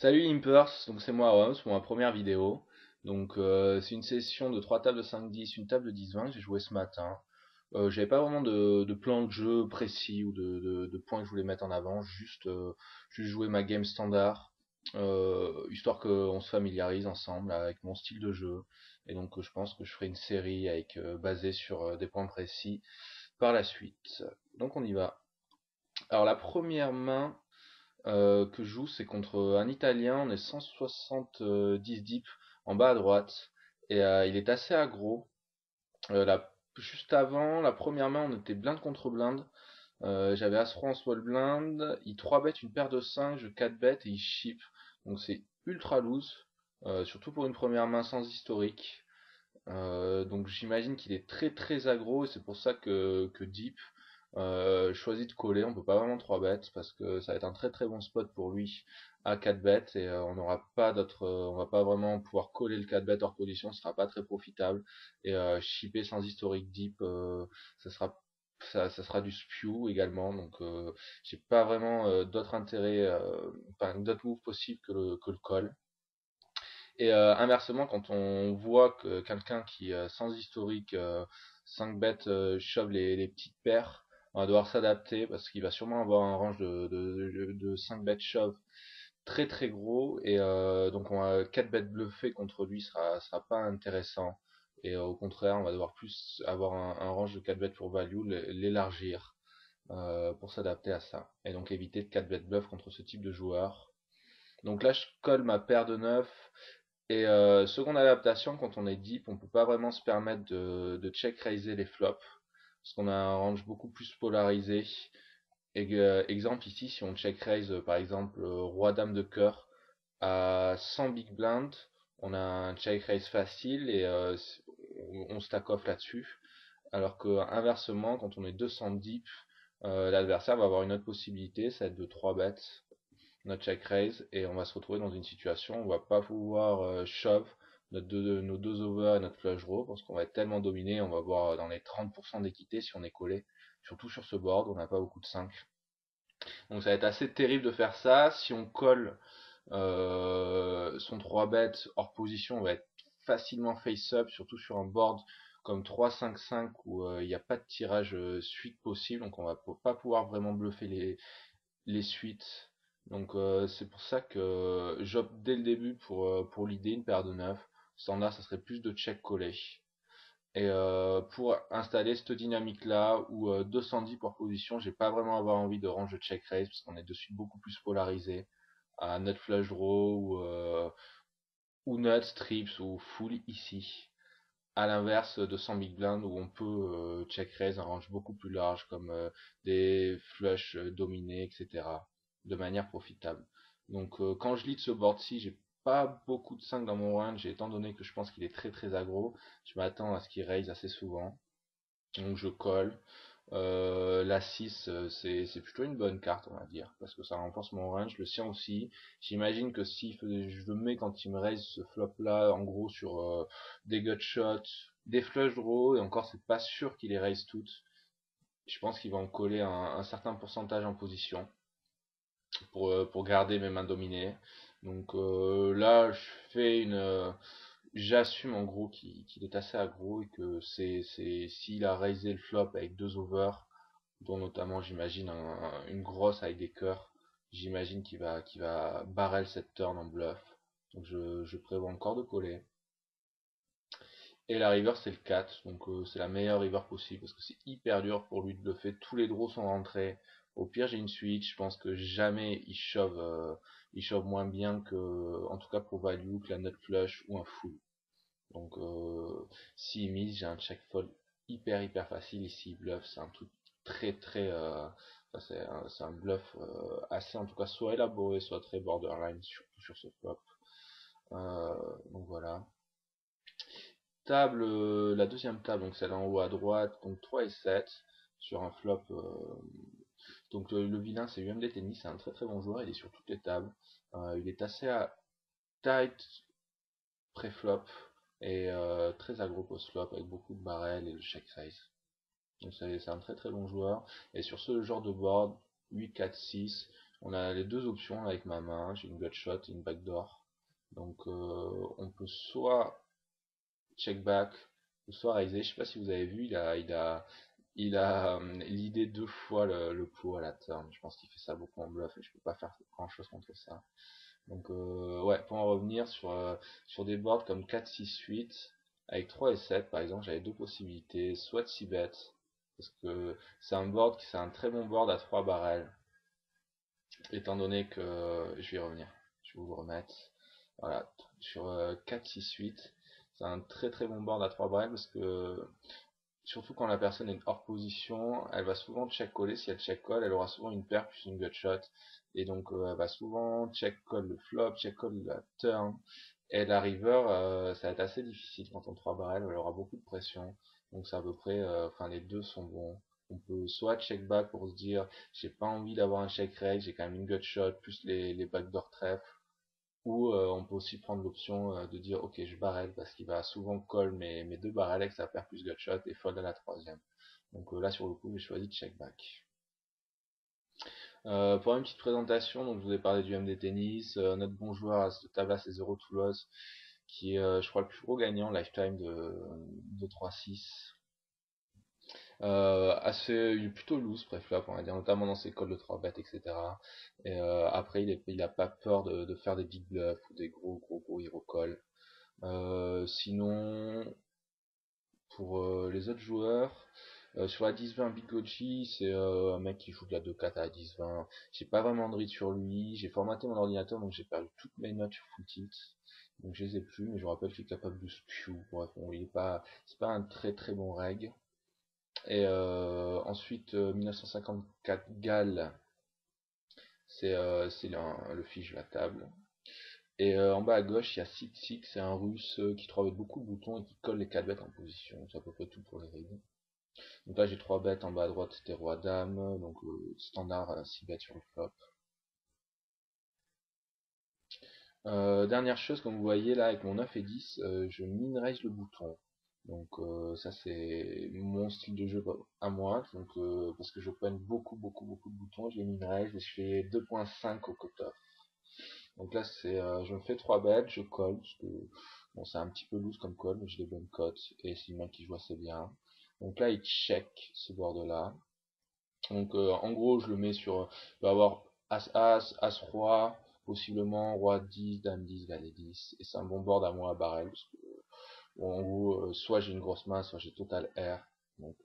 Salut Impers, donc c'est moi Homs pour ma première vidéo. C'est une session de 3 tables de 5-10, une table de 10-20 que j'ai joué ce matin. J'avais pas vraiment de plan de jeu précis ou de points que je voulais mettre en avant, juste jouer ma game standard, histoire qu'on se familiarise ensemble avec mon style de jeu. Je pense que je ferai une série basée sur des points précis par la suite. Donc on y va. Alors la première main que je joue, c'est contre un Italien. On est 170 deep en bas à droite. Il est assez aggro. Juste avant, la première main, on était blind contre blind. J'avais As-Roi en small blind. Il 3 bet une paire de 5, je 4 bet et il chip. Donc c'est ultra loose. Surtout pour une première main sans historique. Donc j'imagine qu'il est très très aggro et c'est pour ça que Deep choisit de coller. On peut pas vraiment 3 bêtes parce que ça va être un très très bon spot pour lui à 4 bêtes et on n'aura pas d'autres, on va pas vraiment pouvoir coller le 4 bêtes hors position, ce sera pas très profitable et shipper sans historique Deep, ça sera ça sera du spew également, j'ai pas vraiment d'autres intérêts, enfin d'autres moves possibles que le call. Inversement, quand on voit que quelqu'un qui, sans historique, 5 bêtes, shove les petites paires, on va devoir s'adapter parce qu'il va sûrement avoir un range de 5 bêtes shove très très gros. 4 bêtes bluffées contre lui sera pas intéressant. Au contraire, on va devoir plus avoir un range de 4 bêtes pour value, l'élargir pour s'adapter à ça. Et donc éviter de 4 bêtes bluff contre ce type de joueur. Donc là, je colle ma paire de 9. Seconde adaptation, quand on est deep, on peut pas vraiment se permettre de check raiser les flops, parce qu'on a un range beaucoup plus polarisé. Exemple ici, si on check raise par exemple roi dame de cœur à 100 big blind, on a un check raise facile et on stack off là-dessus. Alors que inversement, quand on est 200 deep, l'adversaire va avoir une autre possibilité, ça va être de 3 bêtes notre check raise et on va se retrouver dans une situation où on va pas pouvoir shove nos deux overs et notre flush draw parce qu'on va être tellement dominé, on va avoir dans les 30% d'équité si on est collé, surtout sur ce board, on n'a pas beaucoup de 5. Donc ça va être assez terrible de faire ça. Si on colle son 3 bet hors position, on va être facilement face-up, surtout sur un board comme 3-5-5 où il n'y a pas de tirage suite possible, donc on va pas pouvoir vraiment bluffer les suites. C'est pour ça que j'opte dès le début pour l'idée, une paire de 9. Standard, ça serait plus de check collé. Pour installer cette dynamique là où 210 pour position, j'ai pas vraiment avoir envie de range de check raise parce qu'on est dessus beaucoup plus polarisé à nut flush draw ou nuts, trips ou full ici. À l'inverse de 100 big blind où on peut check raise un range beaucoup plus large comme des flush dominés, etc. de manière profitable. Quand je lead ce board-ci, j'ai pas beaucoup de 5 dans mon range, étant donné que je pense qu'il est très très aggro, je m'attends à ce qu'il raise assez souvent. Donc je colle. La 6, c'est plutôt une bonne carte, on va dire, parce que ça renforce mon range, le sien aussi. J'imagine que si je le mets quand il me raise ce flop-là, en gros sur des gut shots, des flush draws, et encore c'est pas sûr qu'il les raise toutes. Je pense qu'il va en coller un certain pourcentage en position pour garder mes mains dominées. Là, j'assume en gros qu'il est assez aggro et que s'il a raisé le flop avec deux overs, dont notamment j'imagine une grosse avec des cœurs, j'imagine qu'il va barrel cette turn en bluff. Je prévois encore de coller. Et la river c'est le 4, c'est la meilleure river possible parce que c'est hyper dur pour lui de bluffer. Tous les draws sont rentrés. Au pire j'ai une suite, je pense que jamais il shove moins bien que, en tout cas pour value, que la nut flush ou un full. Donc s'il mise, j'ai un check fold hyper facile. Ici il bluff, c'est un truc très très c'est un bluff assez en tout cas soit élaboré, soit très borderline, surtout sur ce flop. Voilà. La deuxième table, donc celle en haut à droite, donc 3 et 7 sur un flop. Le vilain c'est UMD Tennis, c'est un très très bon joueur, il est sur toutes les tables. Il est assez tight pré-flop et très aggro post-flop avec beaucoup de barrels et le check size. Donc c'est un très très bon joueur. Et sur ce genre de board, 8, 4, 6, On a les deux options avec ma main, j'ai une gutshot et une backdoor. Donc on peut soit check back ou soit raiser. Je sais pas si vous avez vu, il a l'idée deux fois le pot à la turn. Je pense qu'il fait ça beaucoup en bluff et je peux pas faire grand chose contre ça. Donc ouais, pour en revenir sur des boards comme 4, 6, 8, avec 3 et 7 par exemple, j'avais deux possibilités, soit de 6 bet, parce que c'est un board qui c'est un très bon board à 3 barrels, étant donné que je vais y revenir, je vais vous le remettre. Voilà, sur 4, 6, 8, c'est un très très bon board à 3 barrels parce que surtout quand la personne est hors position, elle va souvent check coller. Si elle check call, elle aura souvent une paire plus une gutshot. Et donc elle va souvent check call le flop, check call la turn. Et la river, ça va être assez difficile quand on 3 barrels, elle aura beaucoup de pression. Donc c'est à peu près, enfin les deux sont bons. On peut soit check back pour se dire j'ai pas envie d'avoir un check raise, j'ai quand même une gutshot plus les backdoor trèfles. Ou on peut aussi prendre l'option de dire ok je barrel parce qu'il va souvent call mes deux barrels avec sa paire plus gutshot et fold à la troisième. Donc là sur le coup j'ai choisi de check back. Pour une petite présentation, donc je vous ai parlé du MD Tennis, notre bon joueur à cette table là c'est Zero Toulouse qui est je crois le plus gros gagnant lifetime de 3-6. Il est plutôt loose préflop, on va dire, notamment dans ses calls de 3 bêtes, etc. Et après, il a pas peur de faire des big bluffs ou des gros hero calls. Sinon, pour les autres joueurs, sur la 10-20, Big Goji, c'est un mec qui joue de la 2-4 à la 10-20. J'ai pas vraiment de read sur lui. J'ai formaté mon ordinateur, donc j'ai perdu toutes mes notes sur full tilt. Donc je les ai plus, mais je vous rappelle qu'il est capable de spew. Bref, bon, c'est pas un très très bon reg. Et ensuite, 1954 Gall, c'est le fiche de la table. Et en bas à gauche, il y a Six Six, c'est un russe qui travaille beaucoup de boutons et qui colle les 4 bêtes en position. C'est à peu près tout pour les rides. Donc là, j'ai 3 bêtes en bas à droite, c'était roi dame, donc standard 6 bêtes sur le flop. Dernière chose, comme vous voyez là, avec mon 9 et 10, je min raise le bouton. Donc ça c'est mon style de jeu à moi, donc parce que je prenne beaucoup de boutons, je les min raise et je fais 2.5 au cutoff. Donc là c'est je me fais 3 bêtes, je colle, parce que bon c'est un petit peu loose comme call, mais j'ai des bonnes cotes, et c'est le mec qui joue assez bien. Donc là il check ce board là. Donc en gros je le mets sur, il va avoir As, As Roi, possiblement Roi 10, Dame 10, Valet 10, et c'est un bon board à moi à barrel, parce que bon, en gros soit j'ai une grosse main, soit j'ai total R, donc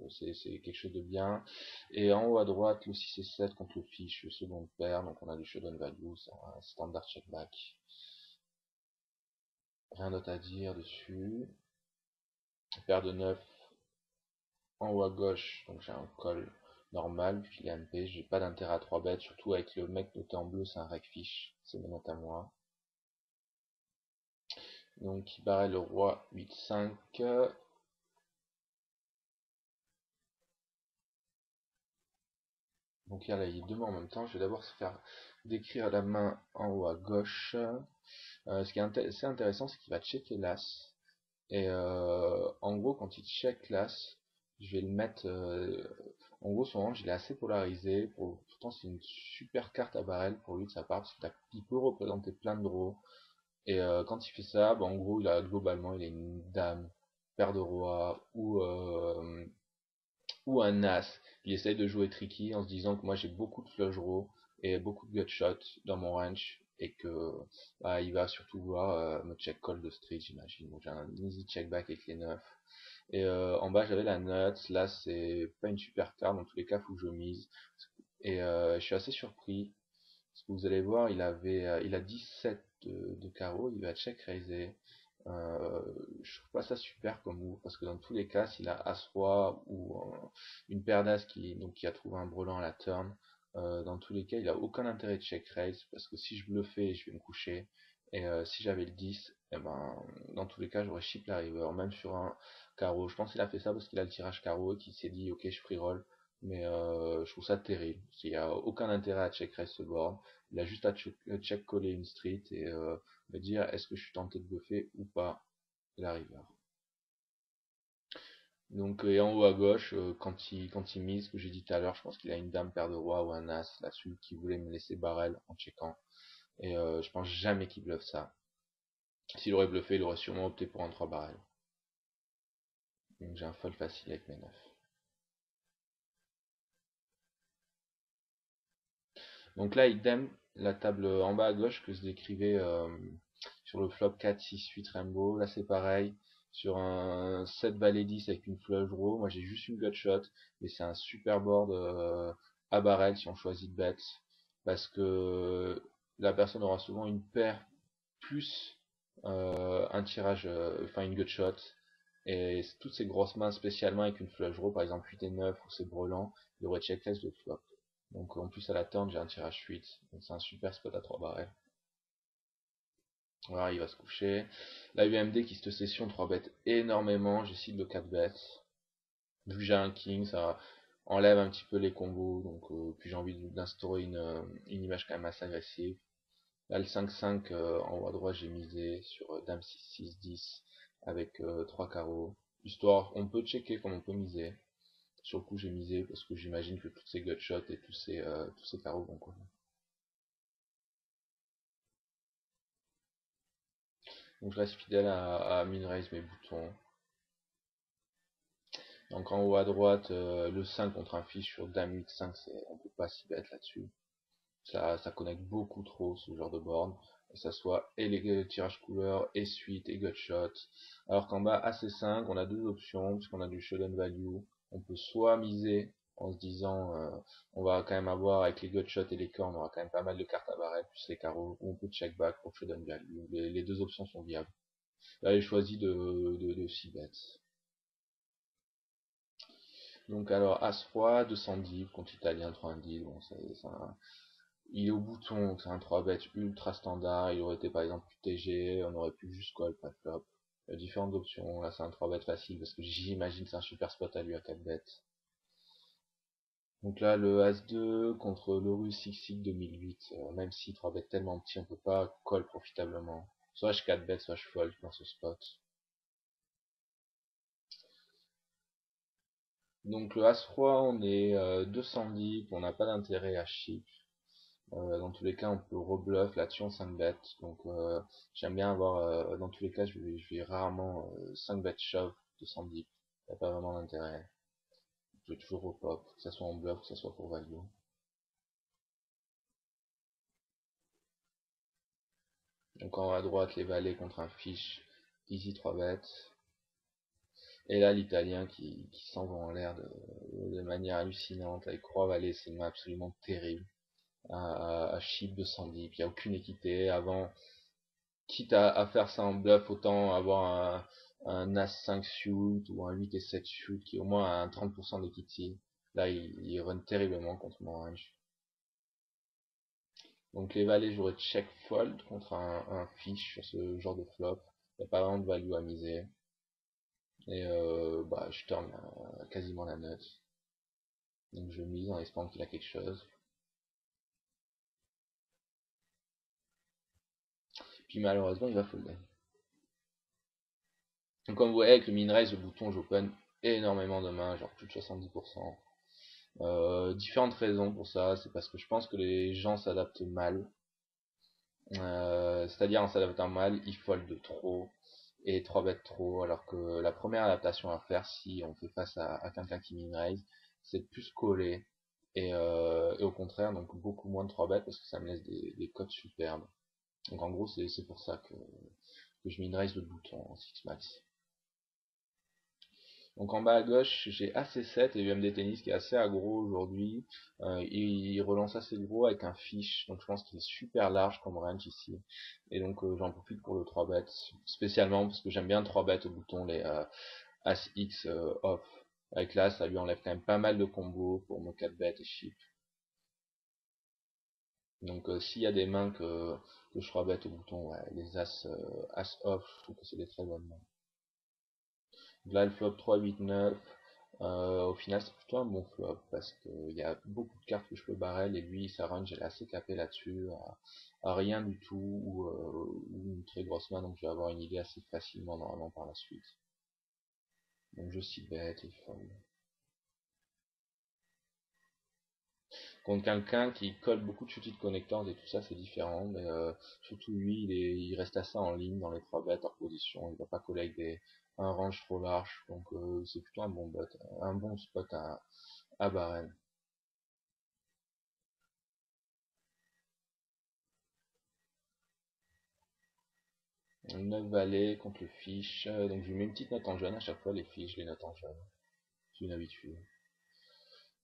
c'est quelque chose de bien. Et en haut à droite le 6 et 7 contre le fiche, seconde paire, donc on a du showdown value, c'est un standard check back. Rien d'autre à dire dessus. Paire de 9 en haut à gauche, donc j'ai un call normal, puis il est MP, j'ai pas d'intérêt à 3 bêtes, surtout avec le mec noté en bleu, c'est un rec fiche, c'est mes notes à moi. Donc il barrait le roi 8-5. Donc là, il y a deux mains en même temps. Je vais d'abord se faire décrire la main en haut à gauche. Ce qui est assez intéressant, c'est qu'il va checker l'as. Et en gros, quand il check l'as, je vais le mettre. En gros, son range il est assez polarisé. Pourtant, c'est une super carte à barrel pour lui de sa part, parce qu'il peut représenter plein de draws. Et quand il fait ça, bah, en gros, globalement, il a une dame, paire de roi ou un as. Il essaye de jouer tricky en se disant que moi j'ai beaucoup de flush draws et beaucoup de gutshot dans mon range et que bah, il va surtout vouloir me check call de street, j'imagine. Donc j'ai un easy check back avec les 9. Et en bas j'avais la nuts. Là c'est pas une super carte, dans tous les cas faut que je mise. Et je suis assez surpris parce que vous allez voir, il a 17 de carreau, il va check raiser. Je trouve pas ça super comme move parce que dans tous les cas, s'il a As-Roi ou une paire d'As qui a trouvé un brelan à la turn, dans tous les cas, il a aucun intérêt de check raise parce que si je le fais, je vais me coucher. Et si j'avais le 10, eh ben, dans tous les cas, j'aurais chip la river, même sur un carreau. Je pense qu'il a fait ça parce qu'il a le tirage carreau et qu'il s'est dit, ok, je free roll. Mais je trouve ça terrible. Il n'y a aucun intérêt à check raise ce board. Il a juste à check coller une street et me dire est-ce que je suis tenté de bluffer ou pas la river. Donc, et en haut à gauche, quand il mise, ce que j'ai dit tout à l'heure, je pense qu'il a une dame paire de roi ou un as là-dessus qui voulait me laisser barrel en checkant. Et je pense jamais qu'il bluffe ça. S'il aurait bluffé, il aurait sûrement opté pour un 3 barrel. Donc j'ai un fold facile avec mes 9. Donc là, idem, la table en bas à gauche que je décrivais sur le flop 4, 6, 8 Rainbow. Là, c'est pareil. Sur un 7 valet 10 avec une flush draw, moi j'ai juste une gutshot. Et c'est un super board à barrel si on choisit de bet. Parce que la personne aura souvent une paire plus un tirage, enfin une gutshot. Et toutes ces grosses mains, spécialement avec une flush draw, par exemple 8 et 9 ou c'est brelan, il aurait check raise de flop. Donc en plus à la turn j'ai un tirage 8. Donc c'est un super spot à 3 barrels. Voilà, il va se coucher. La UMD qui cette session 3 bet énormément. J'essaie de 4 bet. Vu que j'ai un king, ça enlève un petit peu les combos. Donc puis j'ai envie d'instaurer une image quand même assez agressive. Là le 5-5 en haut à droite j'ai misé sur dame 6-6-10 avec 3 carreaux. Histoire, on peut checker comme on peut miser. Sur le coup j'ai misé parce que j'imagine que toutes ces gutshots et tous ces carreaux vont quoi. Donc je reste fidèle à min-raise mes boutons. Donc en haut à droite, le 5 contre un fiche sur dame 8, 5, on peut pas s'y bête là-dessus. Ça connecte beaucoup trop ce genre de board. Que ça soit et les tirages couleurs, et suite, et gutshot. Alors qu'en bas, AC5, on a deux options, puisqu'on a du showdown value. On peut soit miser en se disant, on va quand même avoir avec les gutshots et les cornes, on aura quand même pas mal de cartes à barrer, plus les carreaux, ou on peut check back pour showdown value. Les deux options sont viables. Là, j'ai choisi de 6 bêtes. Donc alors As-Roi, 210, contre Italien 310, bon, il est au bouton, donc c'est un 3 bet ultra standard, il aurait été par exemple plus TG, on aurait pu juste call, pas flop. Il y a différentes options, là c'est un 3 bet facile parce que j'imagine que c'est un super spot à lui à 4 bêtes. Donc là le As-2 contre le Russe XX 2008, même si 3 bêtes tellement petit, on peut pas call profitablement. Soit je 4 bêtes, soit je fold dans ce spot. Donc le As-Roi, on est 210, on n'a pas d'intérêt à chip. Dans tous les cas, on peut rebluff là-dessus en 5 bêtes. Donc j'aime bien avoir, dans tous les cas, je vais rarement 5 bêtes shove 210. Il n'y a pas vraiment d'intérêt. Je vais toujours au pop, que ce soit en bluff, que ce soit pour value. Donc en haut à droite, les valets contre un fiche, easy 3 bêtes. Et là, l'italien qui s'envoie en l'air de manière hallucinante avec croix valets, c'est une main absolument terrible. À chip 210, puis il n'y a aucune équité. Avant, quitte à faire ça en bluff, autant avoir un As-5 shoot ou un 8 et 7 shoot qui au moins a un 30% d'équity. Là, il run terriblement contre mon range. Donc les valets, j'aurais check fold contre un fish sur ce genre de flop. Il n'y a pas vraiment de value à miser. Et bah, je turn quasiment la note. Donc je mise en espérant qu'il a quelque chose. Puis malheureusement, il va folder. Donc comme vous voyez, avec le min raise, le bouton, j'open énormément de mains, genre plus de 70%. Différentes raisons pour ça, c'est parce que je pense que les gens s'adaptent mal. C'est-à-dire en s'adaptant mal, ils foldent trop et 3 bêtes trop, alors que la première adaptation à faire si on fait face à quelqu'un qui min raise, c'est de plus coller et au contraire donc beaucoup moins de 3 bêtes parce que ça me laisse des cotes superbes. Donc en gros c'est pour ça que je min raise le bouton en 6 max. Donc en bas à gauche, j'ai AC7 et UMD Tennis qui est assez aggro aujourd'hui. Il relance assez gros avec un fish, donc je pense qu'il est super large comme range ici. Et donc j'en profite pour le 3 bet, spécialement parce que j'aime bien 3 bet au bouton, les As X off. Avec là, ça lui enlève quand même pas mal de combos pour mon 4 bet et chip. Donc s'il y a des mains que je 3 bet au bouton, ouais, les As off, je trouve que c'est des très bonnes mains. Là, le flop 3, 8, 9. Au final, c'est plutôt un bon flop parce qu'il y a beaucoup de cartes que je peux barrel et lui, sa range, elle est assez capée là-dessus, à rien du tout ou une très grosse main, donc je vais avoir une idée assez facilement normalement par la suite. Donc je 6 bête et fold. Contre quelqu'un qui colle beaucoup de petits connecteurs et tout ça, c'est différent, mais surtout lui, il reste assez en ligne dans les 3 bêtes en position, il va pas coller avec un range trop large, donc c'est plutôt un bon bot, un bon spot à Barren. 9 valets contre le fiche, donc je lui mets une petite note en jaune à chaque fois, les fiches, je les note en jaune, c'est une habitude.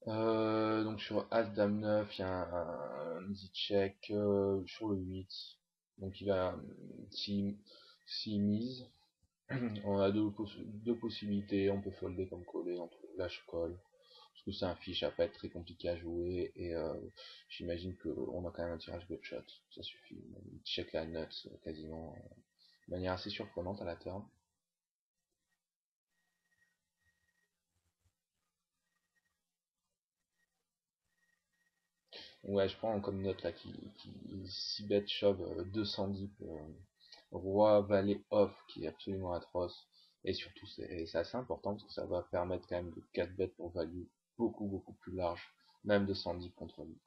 Donc sur As Dame 9, il y a un easy check sur le 8. Donc il va, si, s'il mise, on a deux possibilités, on peut folder comme coller, entre là je colle, parce que c'est un fiche, ça va pas être très compliqué à jouer, et j'imagine qu'on a quand même un tirage gutshot, ça suffit, il check la nuts quasiment de manière assez surprenante à la turn. Ouais, je prends comme note là qui 6 bet shove 210 pour roi valet off qui est absolument atroce. Et surtout c'est assez important parce que ça va permettre quand même de 4 bêtes pour value beaucoup plus large, même de 110 contre lui.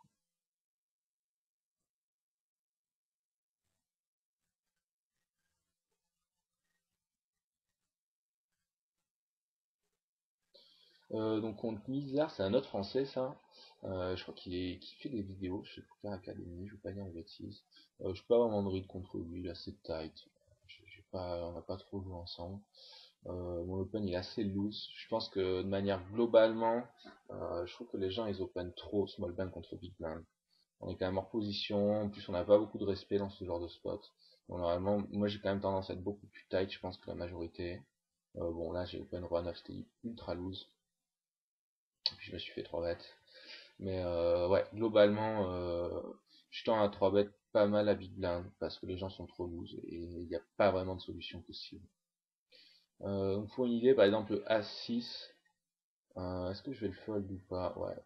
Donc contre Mizar, c'est un autre français ça. Je crois qui fait des vidéos chez Poker Academy, je vais pas dire de bêtises. Je peux pas vraiment de read contre lui, il est assez tight. On n'a pas trop joué ensemble. Mon open il est assez loose. Je pense que de manière globalement, je trouve que les gens ils open trop small blind contre big blind. On est quand même hors position, en plus on n'a pas beaucoup de respect dans ce genre de spot. Donc, normalement, moi j'ai quand même tendance à être beaucoup plus tight, je pense que la majorité. Bon là j'ai open roi 9, c'était ultra loose. Et puis je me suis fait 3 bêtes. Mais ouais, globalement, je tends à 3 bêtes pas mal à big blind parce que les gens sont trop loose et il n'y a pas vraiment de solution possible. Donc pour une idée, par exemple As6, est-ce que je vais le fold ou pas? Ouais.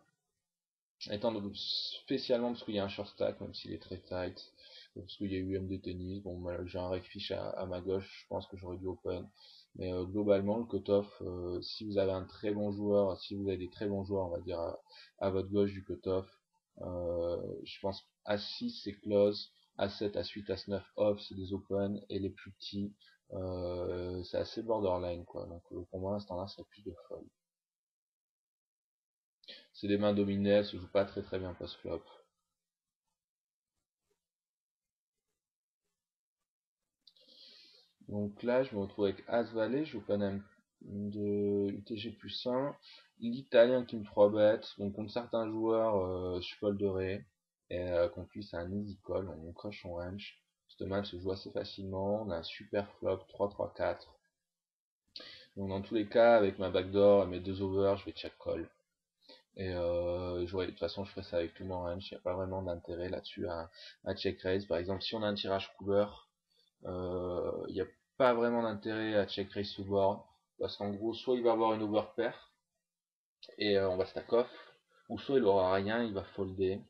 Étant spécialement parce qu'il y a un short stack, même s'il est très tight, parce qu'il y a eu MD tennis, bon j'ai un rec fiche à ma gauche, je pense que j'aurais dû open. Mais globalement, le cutoff, si vous avez un très bon joueur, si vous avez des très bons joueurs, on va dire, à votre gauche du cutoff, je pense A6 c'est close, A7, A8, A9 off c'est des open, et les plus petits, c'est assez borderline quoi. Donc pour moi, à ce temps-là, c'est plus de fold. C'est des mains dominées, elles se jouent pas très bien post-flop. Donc là, je me retrouve avec As-Valet, je joue Paname de UTG plus 1. L'Italien qui me 3 bêtes, donc contre certains joueurs, je folderai. Et contre lui, c'est un easy call, on crush son range. Ce match se joue assez facilement, on a un super flop 3-3-4. Donc dans tous les cas, avec ma backdoor et mes deux overs, je vais check call. Et de toute façon, je ferai ça avec tout mon range, il n'y a pas vraiment d'intérêt là-dessus à check raise. Par exemple, si on a un tirage couleur, il n'y a pas vraiment d'intérêt à check raise to board parce qu'en gros soit il va avoir une overpair et on va stack off, ou soit il aura rien, il va folder.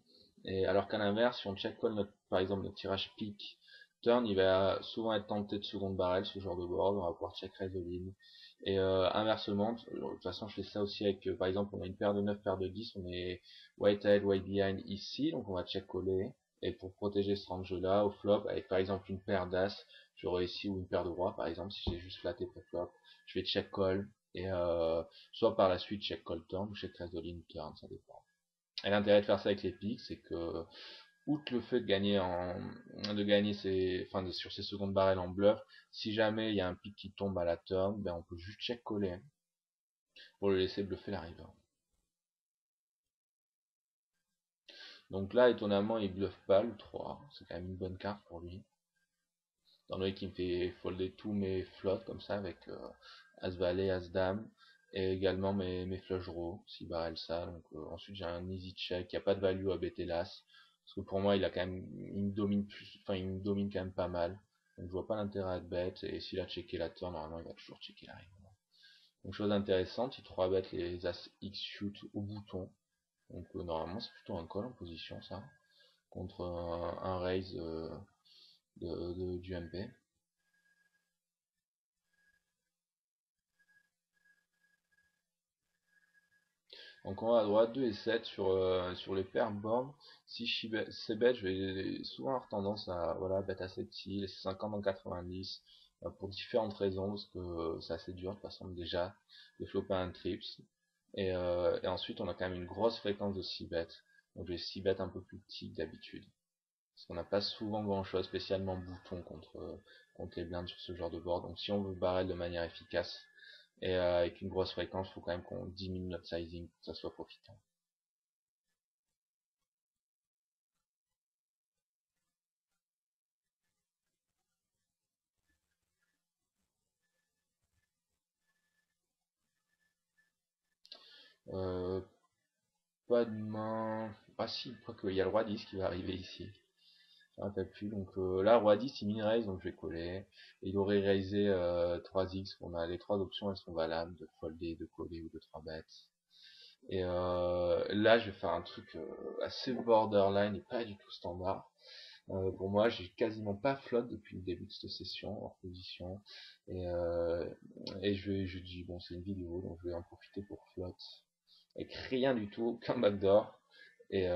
Et alors qu'à l'inverse, si on check call par exemple notre tirage pick turn, il va souvent être tenté de seconde barrel ce genre de board, on va pouvoir check raise all in. Et inversement, de toute façon je fais ça aussi avec par exemple on a une paire de 9 paire de 10, on est white head, white behind ici, donc on va check coller. Et pour protéger ce range là au flop, avec par exemple une paire d'as, j'aurai ici, ou une paire de rois par exemple, si j'ai juste flatté pré-flop, je vais check call, et soit par la suite check call turn ou check raise all in turn, ça dépend. Et l'intérêt de faire ça avec les pics, c'est que outre le fait de gagner sur ses secondes barrels en bluff, si jamais il y a un pic qui tombe à la turn, ben on peut juste check coller pour le laisser bluffer la river. Donc là, étonnamment, il bluffe pas le 3, c'est quand même une bonne carte pour lui. Dans le qui me fait folder tous mes flottes comme ça avec As Valet, As Dame, et également mes flush draws, si barrel ça. Donc ensuite j'ai un easy check, il n'y a pas de value à bêter l'As, parce que pour moi il a quand même, il me domine il me domine quand même pas mal. Donc je vois pas l'intérêt à être bête, et s'il a checké la turn, normalement il va toujours checker la river. Donc chose intéressante, il 3 bêtes les As X shoot au bouton. Donc normalement c'est plutôt un call en position ça, contre un raise du MP. Donc on va à droite 2 et 7 sur les paires board. Si c'est bête, je vais souvent avoir tendance à voilà, bet à 7 si, laisser 50 dans 90 pour différentes raisons, parce que c'est assez dur de façon déjà de flopper un trips. Et ensuite on a quand même une grosse fréquence de 6 bet. Donc je vais 6 bet un peu plus petit que d'habitude. Parce qu'on n'a pas souvent grand chose, spécialement bouton contre les blindes sur ce genre de board. Donc si on veut barrel de manière efficace, et avec une grosse fréquence, il faut quand même qu'on diminue notre sizing pour que ça soit profitant. Euh, Pas de main. Ah si, je crois qu'il y a le roi 10 qui va arriver ici. Je me rappelle plus. Donc là, roi 10, il mini-raise, donc je vais coller. Et il aurait raisé 3x. On a les trois options, elles sont valables, de folder, de coller ou de 3 bêtes. Et là, je vais faire un truc assez borderline et pas du tout standard. Pour moi, j'ai quasiment pas flotte depuis le début de cette session hors position. Et, euh, et je dis, bon, c'est une vidéo, donc je vais en profiter pour flotte. Avec rien du tout, aucun backdoor. Et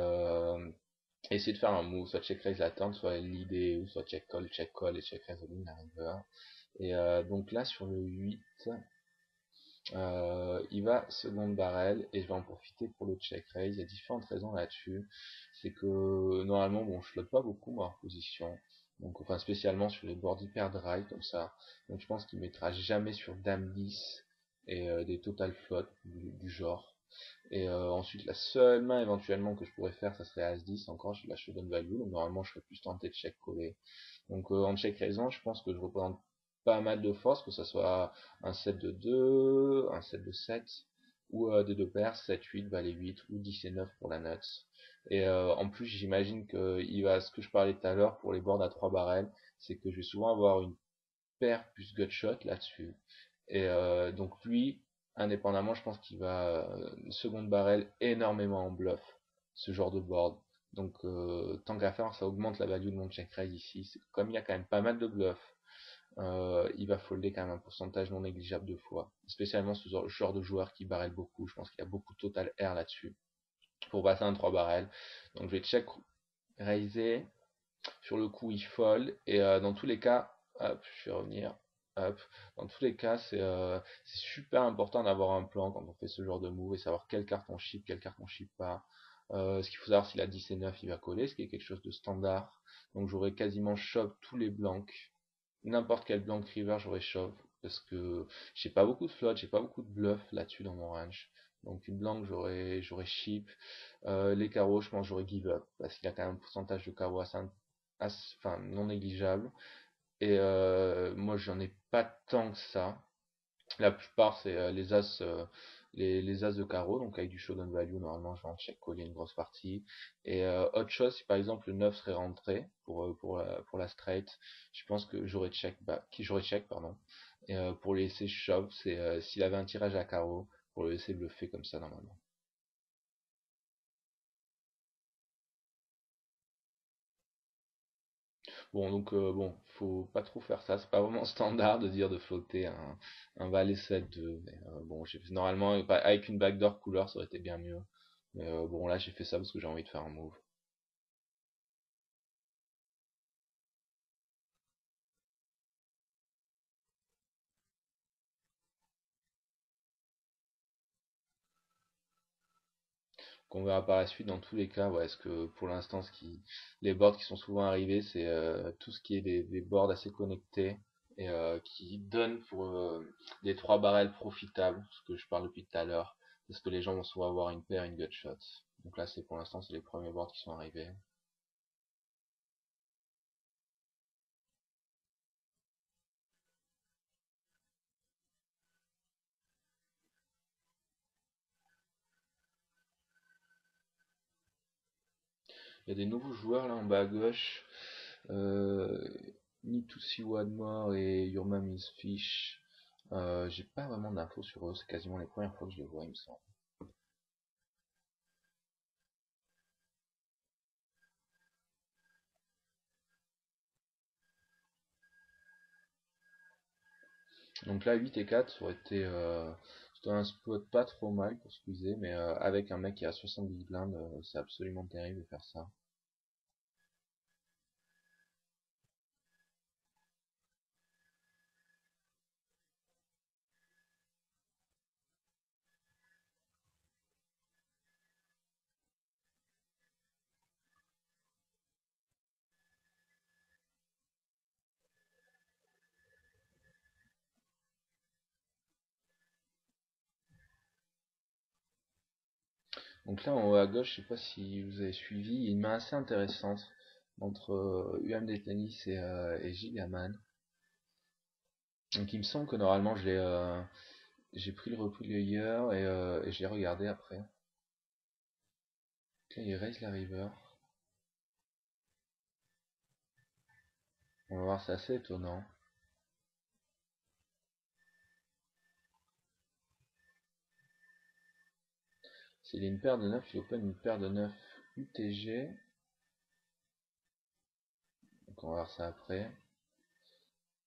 essayer de faire un move, soit check raise la turn, soit l'idée, ou soit check call et check raise the la river. Et donc là, sur le 8, il va seconde barrel et je vais en profiter pour le check raise. Il y a différentes raisons là-dessus. C'est que normalement, bon, je flotte pas beaucoup moi en position. Donc, enfin, spécialement sur les boards hyper dry comme ça. Donc, je pense qu'il mettra jamais sur dame 10 et des total flop du genre. Et ensuite, la seule main éventuellement que je pourrais faire, ça serait As-10. Encore, je la showdown value. Donc, normalement, je serais plus tenté de check coller. Donc, en check raising, je pense que je représente pas mal de force, que ce soit un set de 2, un set de 7, ou des deux paires, 7, 8, valet 8, ou 10 et 9 pour la nuts. Et en plus, j'imagine que il va, ce que je parlais tout à l'heure pour les boards à 3 barrels, c'est que je vais souvent avoir une paire plus gutshot là-dessus. Et donc lui, indépendamment, je pense qu'il va seconde barrel énormément en bluff, ce genre de board. Donc tant qu'à faire, ça augmente la value de mon check raise ici. Comme il y a quand même pas mal de bluff, il va folder quand même un pourcentage non négligeable de fois. Spécialement ce genre de joueur qui barrel beaucoup. Je pense qu'il y a beaucoup de total R là-dessus. Pour passer un 3 barrel. Donc je vais check raiser. Sur le coup, il fold. Et dans tous les cas, hop, je vais revenir. Hop. Dans tous les cas, c'est super important d'avoir un plan quand on fait ce genre de move et savoir quelle carte on chip, quelle carte on chip pas. Ce qu'il faut savoir, s'il a 10 et 9, il va coller, ce qui est quelque chose de standard. Donc j'aurai quasiment shove tous les blancs. N'importe quel blanc river, j'aurais shove. Parce que j'ai pas beaucoup de flop, j'ai pas beaucoup de bluff là-dessus dans mon range. Donc une blanque, j'aurais chip. Les carreaux, je pense que j'aurais give up. Parce qu'il y a quand même un pourcentage de carreaux enfin, non négligeable. Et moi, j'en ai pas tant que ça. La plupart, c'est les as. Les as de carreau, donc avec du showdown value, normalement je vais en check coller une grosse partie. Et autre chose, si par exemple le 9 serait rentré pour la straight, je pense que j'aurais check, pardon. Et pour le laisser shove, c'est s'il avait un tirage à carreau, pour le laisser bluffer comme ça normalement. Bon, donc bon, faut pas trop faire ça. C'est pas vraiment standard de dire de flotter un valet 7-2. Mais bon, j'ai normalement avec une backdoor couleur, ça aurait été bien mieux. Mais bon, là j'ai fait ça parce que j'ai envie de faire un move. Qu'on verra par la suite dans tous les cas. Ouais, est-ce que pour l'instant, les boards qui sont souvent arrivés, c'est tout ce qui est des boards assez connectés et qui donnent pour des 3 barrels profitables, ce que je parle depuis tout à l'heure, parce que les gens vont souvent avoir une paire, une gutshot. Donc là, c'est pour l'instant, c'est les premiers boards qui sont arrivés. Il y a des nouveaux joueurs là en bas à gauche. Euh, Need to see one more et Your Mom is Fish. J'ai pas vraiment d'infos sur eux, c'est quasiment les premières fois que je les vois, il me semble. Donc là, 8 et 4, ça aurait été C'est un spot pas trop mal pour squeezer, mais avec un mec qui a 70 blindes, c'est absolument terrible de faire ça. Donc là en haut à gauche, je sais pas si vous avez suivi, il y a une main assez intéressante entre UMD Tennis et Gigaman. Donc il me semble que normalement j'ai pris le replayer et j'ai regardé après. Donc là il raise la river. On va voir, c'est assez étonnant. S'il a une paire de 9, il open une paire de 9 UTG. Donc on va voir ça après.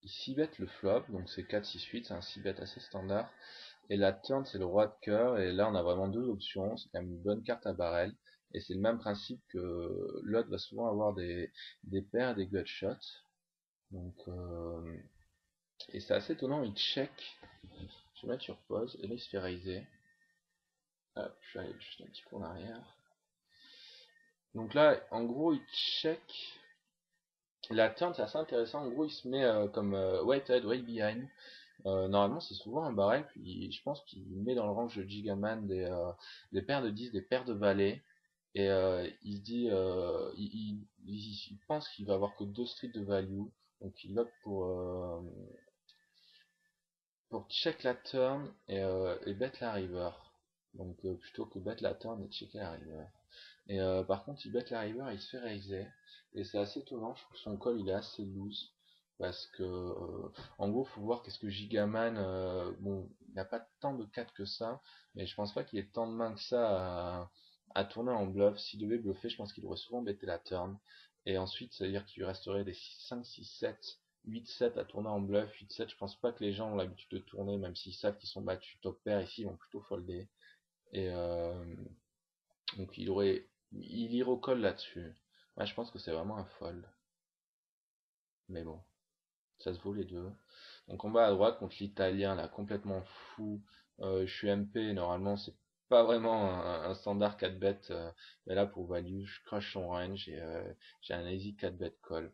Il 6-bet le flop, donc c'est 4-6-8, c'est un 6-bet assez standard. Et la turn c'est le roi de cœur, et là on a vraiment deux options, c'est quand même une bonne carte à barrel. Et c'est le même principe que l'autre va souvent avoir des paires et des gut shots. Donc, et c'est assez étonnant, il check. Je vais mettre sur pause, et là il se fait raiser. Hop, je suis allé juste un petit peu en arrière. Donc là, en gros, il check. La turn c'est assez intéressant, en gros il se met comme white head, white behind. Normalement, c'est souvent un barrel, puis je pense qu'il met dans le range de Gigaman des paires de 10, des paires de valets, et il se dit, il pense qu'il va avoir que deux streets de value, donc il opte pour check la turn et bet la river. Donc plutôt que bet la turn et checker la river. Et par contre, il bet la river, il se fait raiser. Et c'est assez étonnant, je trouve que son call il est assez loose. Parce que, en gros, faut voir qu'est-ce que Gigaman. Bon, il n'a pas tant de 4 que ça. Mais je pense pas qu'il ait tant de mains que ça à tourner en bluff. S'il devait bluffer, je pense qu'il aurait souvent bêté la turn. Et ensuite, ça veut dire qu'il lui resterait des 5, 6, 7, 8, 7 à tourner en bluff. 8, 7, je pense pas que les gens ont l'habitude de tourner, même s'ils savent qu'ils sont battus top pair. Ici, ils vont plutôt folder. Et donc il y recolle là-dessus. Moi, je pense que c'est vraiment un fold. Mais bon, ça se vaut les deux. Donc on va à droite contre l'italien, là, complètement fou. Je suis MP, normalement c'est pas vraiment un standard 4 bet, mais là pour value, je crush son range et j'ai un easy 4 bet call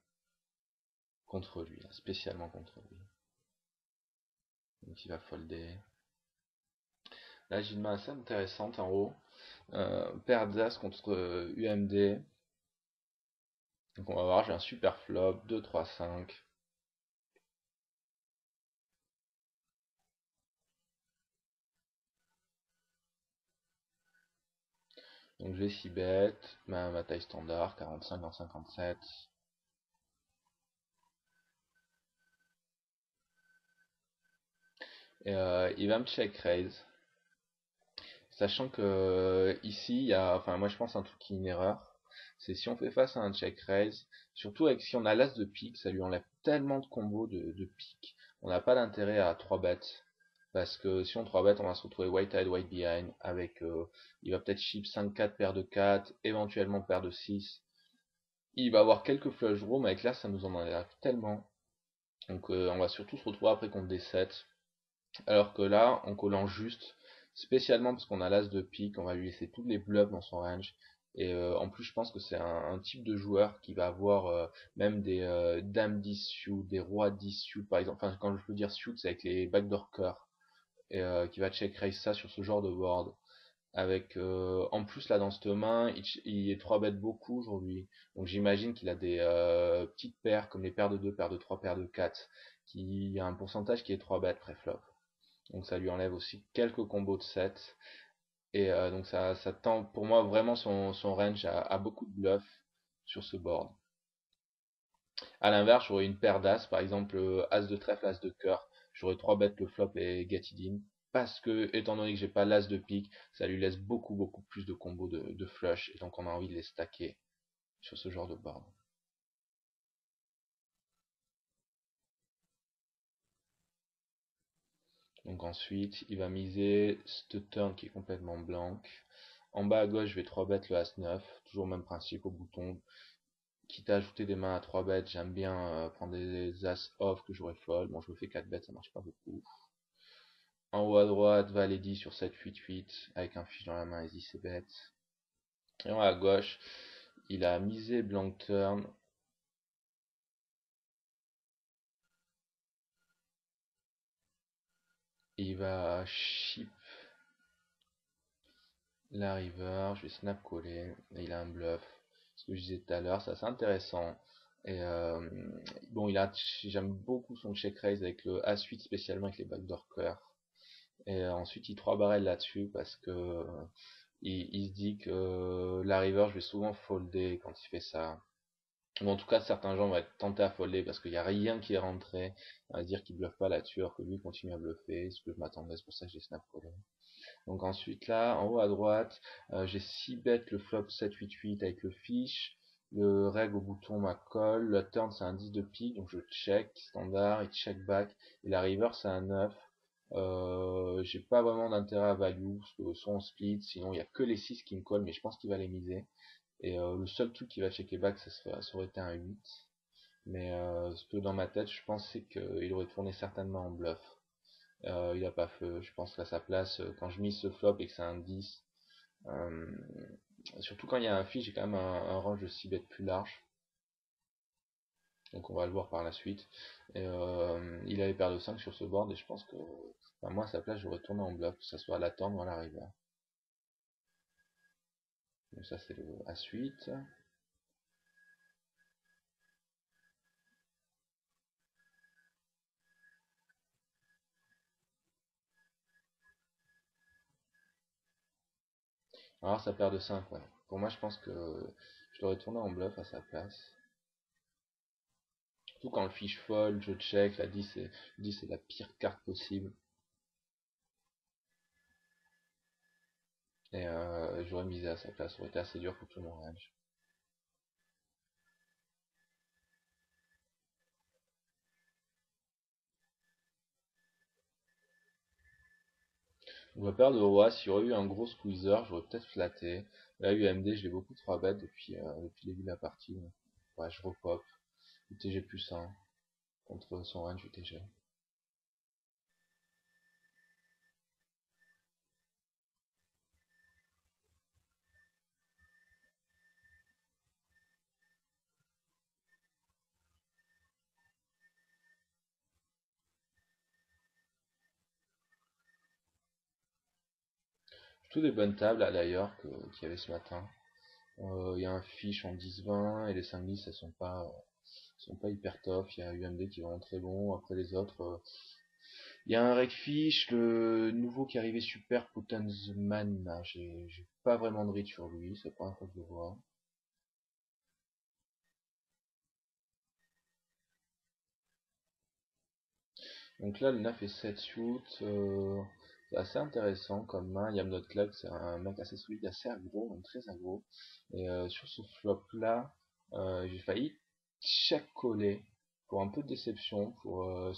contre lui, là, spécialement contre lui. Donc il va folder. Là j'ai une main assez intéressante en haut. Paire d'As contre UMD. Donc on va voir, j'ai un super flop, 2, 3, 5. Donc je vais 6 bet, ma taille standard, 45 en 57. Et il va me check raise. Sachant que ici, il y a, enfin moi je pense un truc qui est une erreur, c'est si on fait face à un check raise, surtout avec si on a l'as de pique, ça lui enlève tellement de combos de pique, on n'a pas d'intérêt à 3 bêtes, parce que si on 3 bêtes, on va se retrouver white head, white behind, avec, il va peut-être chip 5-4, paire de 4, éventuellement paire de 6, il va avoir quelques flush draws, mais avec l'as ça nous en enlève tellement, donc on va surtout se retrouver après contre des 7, alors que là, en collant juste, spécialement parce qu'on a l'as de pique, on va lui laisser tous les bluffs dans son range. Et en plus, je pense que c'est un type de joueur qui va avoir même des dames 10 suit, des rois 10 suit par exemple. Enfin, quand je veux dire suit, c'est avec les backdoor cœurs. Et qui va check raise ça sur ce genre de board. Avec en plus là dans cette main, il est 3 bêtes beaucoup aujourd'hui. Donc j'imagine qu'il a des petites paires comme les paires de 2, paires de 3, paires de 4, qui a un pourcentage qui est 3 bêtes pré-flop. Donc ça lui enlève aussi quelques combos de 7. Et donc ça tend pour moi vraiment son range à beaucoup de bluffs sur ce board. A l'inverse, j'aurais une paire d'as, par exemple as de trèfle, as de cœur. J'aurais 3 bêtes le flop et get it in. Parce que, étant donné que j'ai pas l'as de pique, ça lui laisse beaucoup plus de combos de flush. Et donc on a envie de les stacker sur ce genre de board. Donc ensuite, il va miser ce turn qui est complètement blanc. En bas à gauche, je vais 3 bêtes le As-9. Toujours le même principe au bouton. Quitte à ajouter des mains à 3 bêtes, j'aime bien prendre des As off que j'aurais fold. Bon, je me fais 4 bêtes, ça marche pas beaucoup. En haut à droite, Valet 10 sur 7-8-8 avec un fiche dans la main, Easy c'est bête. Et en haut à gauche, il a misé blank turn. Et il va chip la river, je vais snap coller, et il a un bluff. Ce que je disais tout à l'heure, c'est assez intéressant. Et bon, j'aime beaucoup son check raise avec le As-8 spécialement avec les backdoor cœurs. Et ensuite il 3 barrel là-dessus parce que il se dit que la river je vais souvent folder quand il fait ça. Ou en tout cas certains gens vont être tentés à folder parce qu'il n'y a rien qui est rentré, à dire qu'il bluffe pas là-dessus alors que lui continue à bluffer, ce que je m'attendais, c'est pour ça que j'ai snap collé. Donc ensuite là, en haut à droite, j'ai 6 bêtes le flop 7-8-8 avec le fiche. Le reg au bouton ma colle. Le turn c'est un 10 de pique, donc je check, standard, il check back. Et la river c'est un 9. J'ai pas vraiment d'intérêt à value, parce que soit on split, sinon il y a que les 6 qui me collent, mais je pense qu'il va les miser. Et le seul truc qui va checker back, ça aurait été un 8. Mais ce que dans ma tête, je pensais qu'il aurait tourné certainement en bluff. Il a pas feu, je pense qu'à sa place, quand je mise ce flop et que c'est un 10, euh, surtout quand il y a un fiche, j'ai quand même un range de 6 bêtes plus large. Donc on va le voir par la suite. Et, il avait paire de 5 sur ce board et je pense que enfin, moi à sa place j'aurais tourné en bluff, que ce soit à la turn ou à la river. Donc ça c'est le A8. Alors sa paire de 5, ouais. Pour moi je pense que je l'aurais tourné en bluff à sa place. Surtout quand le fiche fold, je check, la 10 c'est la pire carte possible. Et j'aurais misé à sa place, ça aurait été assez dur pour tout mon range. On va perdre de roi, s'il y aurait eu un gros squeezer, j'aurais peut-être flatté. Là, UMD, je l'ai beaucoup 3 bêtes depuis le début de la partie. Ouais, je repop. UTG plus 1 contre son range UTG. Tout des bonnes tables là d'ailleurs qu'il y avait ce matin. Il y a un fiche en 10-20 et les 5-10 elles sont pas hyper top. Il y a UMD qui est vraiment très bon. Après les autres, il y a un Redfish, le nouveau qui est arrivé super Putensman. J'ai pas vraiment de read sur lui, c'est pas un fois que je le vois. Donc là, le 9 et 7 shoot, c'est assez intéressant comme main. Yamnot Club, c'est un mec assez solide, assez aggro, même très aggro. Et sur ce flop là, j'ai failli check coller pour un peu de déception. Ça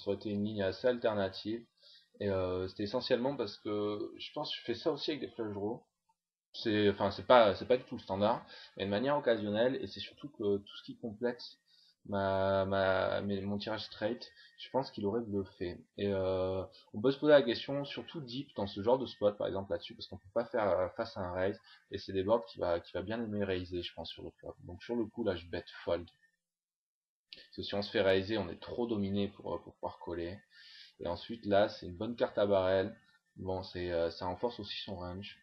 aurait été une ligne assez alternative. Et c'était essentiellement parce que je pense que je fais ça aussi avec des flush draws. Enfin, c'est pas du tout le standard, mais de manière occasionnelle, et c'est surtout que tout ce qui complète mon tirage straight, je pense qu'il aurait bluffé. Et on peut se poser la question, surtout deep dans ce genre de spot, par exemple là-dessus, parce qu'on peut pas faire face à un raise, et c'est des boards qui va bien aimer raiser, je pense, sur le flop. Donc sur le coup, là, je bet fold. Parce que si on se fait raiser, on est trop dominé pour pouvoir coller. Et ensuite, là, c'est une bonne carte à barrel. Bon, ça renforce aussi son range.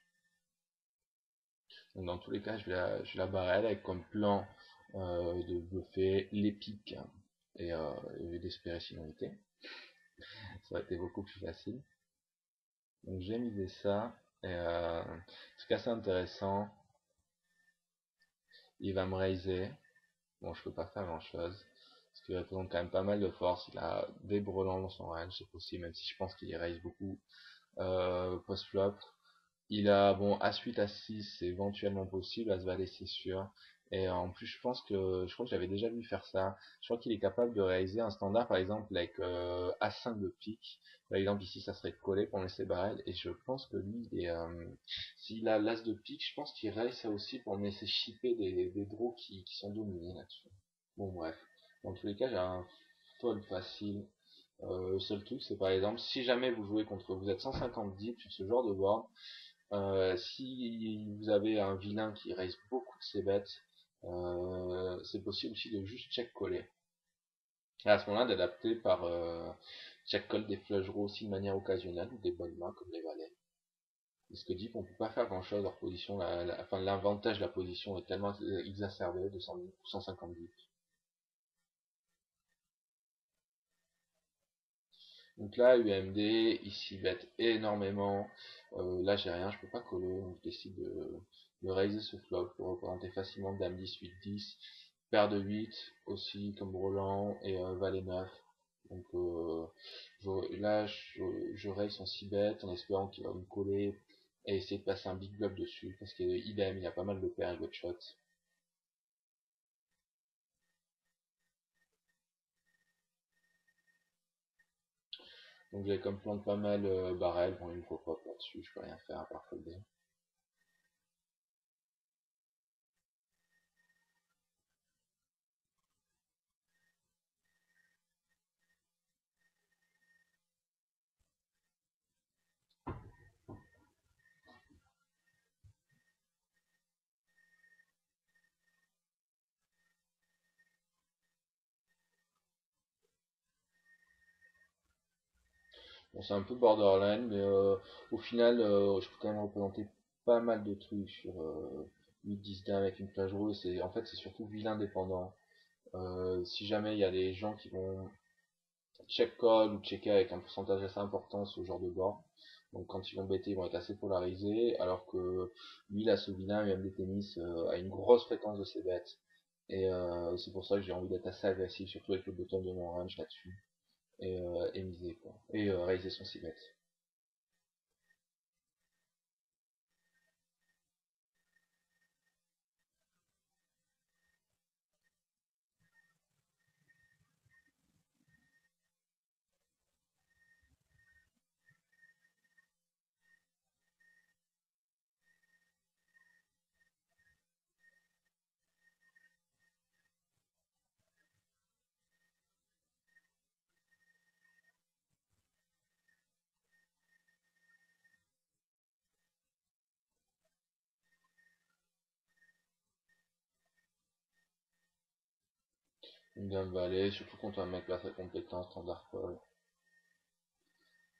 Donc dans tous les cas, je vais la barrel avec comme plan de bluffer l'épique et d'espérer sinon éviter. Ça aurait été beaucoup plus facile. Donc j'ai misé ça. Et c'est assez intéressant. Il va me raiser. Bon, je peux pas faire grand chose. Parce qu'il représente quand même pas mal de force. Il a des brelans dans son range, c'est possible, même si je pense qu'il y raise beaucoup. Post-flop. Il a, bon, As8, As6, c'est éventuellement possible. As-Valet, c'est sûr. Et en plus, je crois que j'avais déjà vu faire ça. Je crois qu'il est capable de réaliser un standard, par exemple, avec A5 de pique. Par exemple, ici, ça serait collé pour laisser barrel. Et je pense que lui, s'il a l'as de pique, je pense qu'il réalise ça aussi pour me laisser shipper des draws qui sont dominés là-dessus. Bon, bref. Dans tous les cas, j'ai un fold facile. Le seul truc, c'est par exemple, si jamais vous jouez contre, vous êtes 150 deep sur ce genre de board, si vous avez un vilain qui raise beaucoup de ses bêtes, c'est possible aussi de juste check coller. Et à ce moment-là, d'adapter par check call des flush draws aussi de manière occasionnelle ou des bonnes mains comme les valets. Parce que Deep, on peut pas faire grand chose, leur position, enfin l'avantage de la position est tellement exacerbé de 100 ou 150 Deep. Donc là, UMD, ici bet énormément. Là, j'ai rien, je peux pas coller, donc je décide de raiser ce flop pour représenter facilement Dame 10, 8, 10. Paire de 8 aussi, comme Roland, et Valet 9. Donc là, je raise son 6 bet en espérant qu'il va me coller et essayer de passer un big bluff dessus, parce qu'il est idem, il y a pas mal de paires et de shot. Donc j'ai comme plan de pas mal barrel, bon il me faut pas là-dessus, je peux rien faire à part folder. Bon, c'est un peu borderline, mais au final, je peux quand même représenter pas mal de trucs sur 8-10 dames avec une plage rose. En fait, c'est surtout vilain dépendant. Si jamais il y a des gens qui vont check call ou checker avec un pourcentage assez important ce genre de board, donc quand ils vont bêter, ils vont être assez polarisés, alors que lui, là, ce vilain, UMD Tennis, a une grosse fréquence de ses bêtes. Et c'est pour ça que j'ai envie d'être assez agressif, surtout avec le bottom de mon range là-dessus. Et miser, quoi. Et raiser son 6 bêtes. Une dame valet, surtout quand un mec a sa compétence, standard call.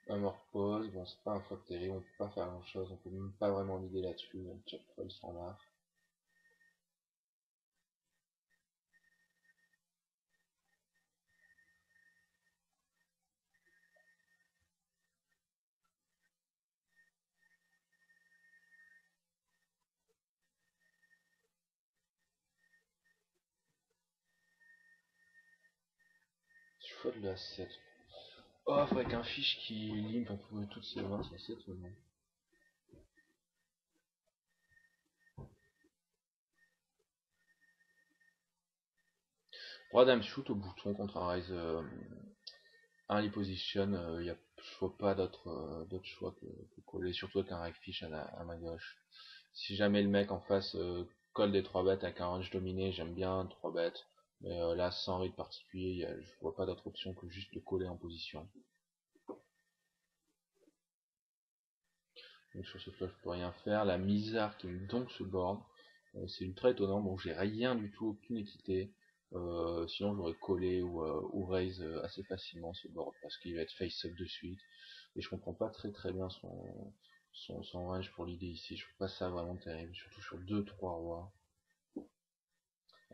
Un mort pause, bon c'est pas un flop terrible, on peut pas faire grand chose, on peut même pas vraiment vider là-dessus, donc check call standard. Je fois de la 7. Oh, faudrait qu'un fiche qui limp un peu toutes ses mains, c'est 7 ou non. Roi dame shoot au bouton contre un raise, un lee position, je vois pas d'autre choix que coller, surtout avec un rack fish à ma gauche. Si jamais le mec en face colle des 3 bêtes avec un range dominé, j'aime bien 3 bêtes. Mais là, sans rythme particulier, je vois pas d'autre option que juste de coller en position. Donc sur ce flop, je peux rien faire. La misère qui me donne ce board, c'est ultra étonnant. Bon, j'ai rien du tout, aucune équité. Sinon, j'aurais collé ou raise assez facilement ce board parce qu'il va être face-up de suite. Et je comprends pas très bien son range pour l'idée ici. Je trouve pas ça vraiment terrible, surtout sur 2-3 rois.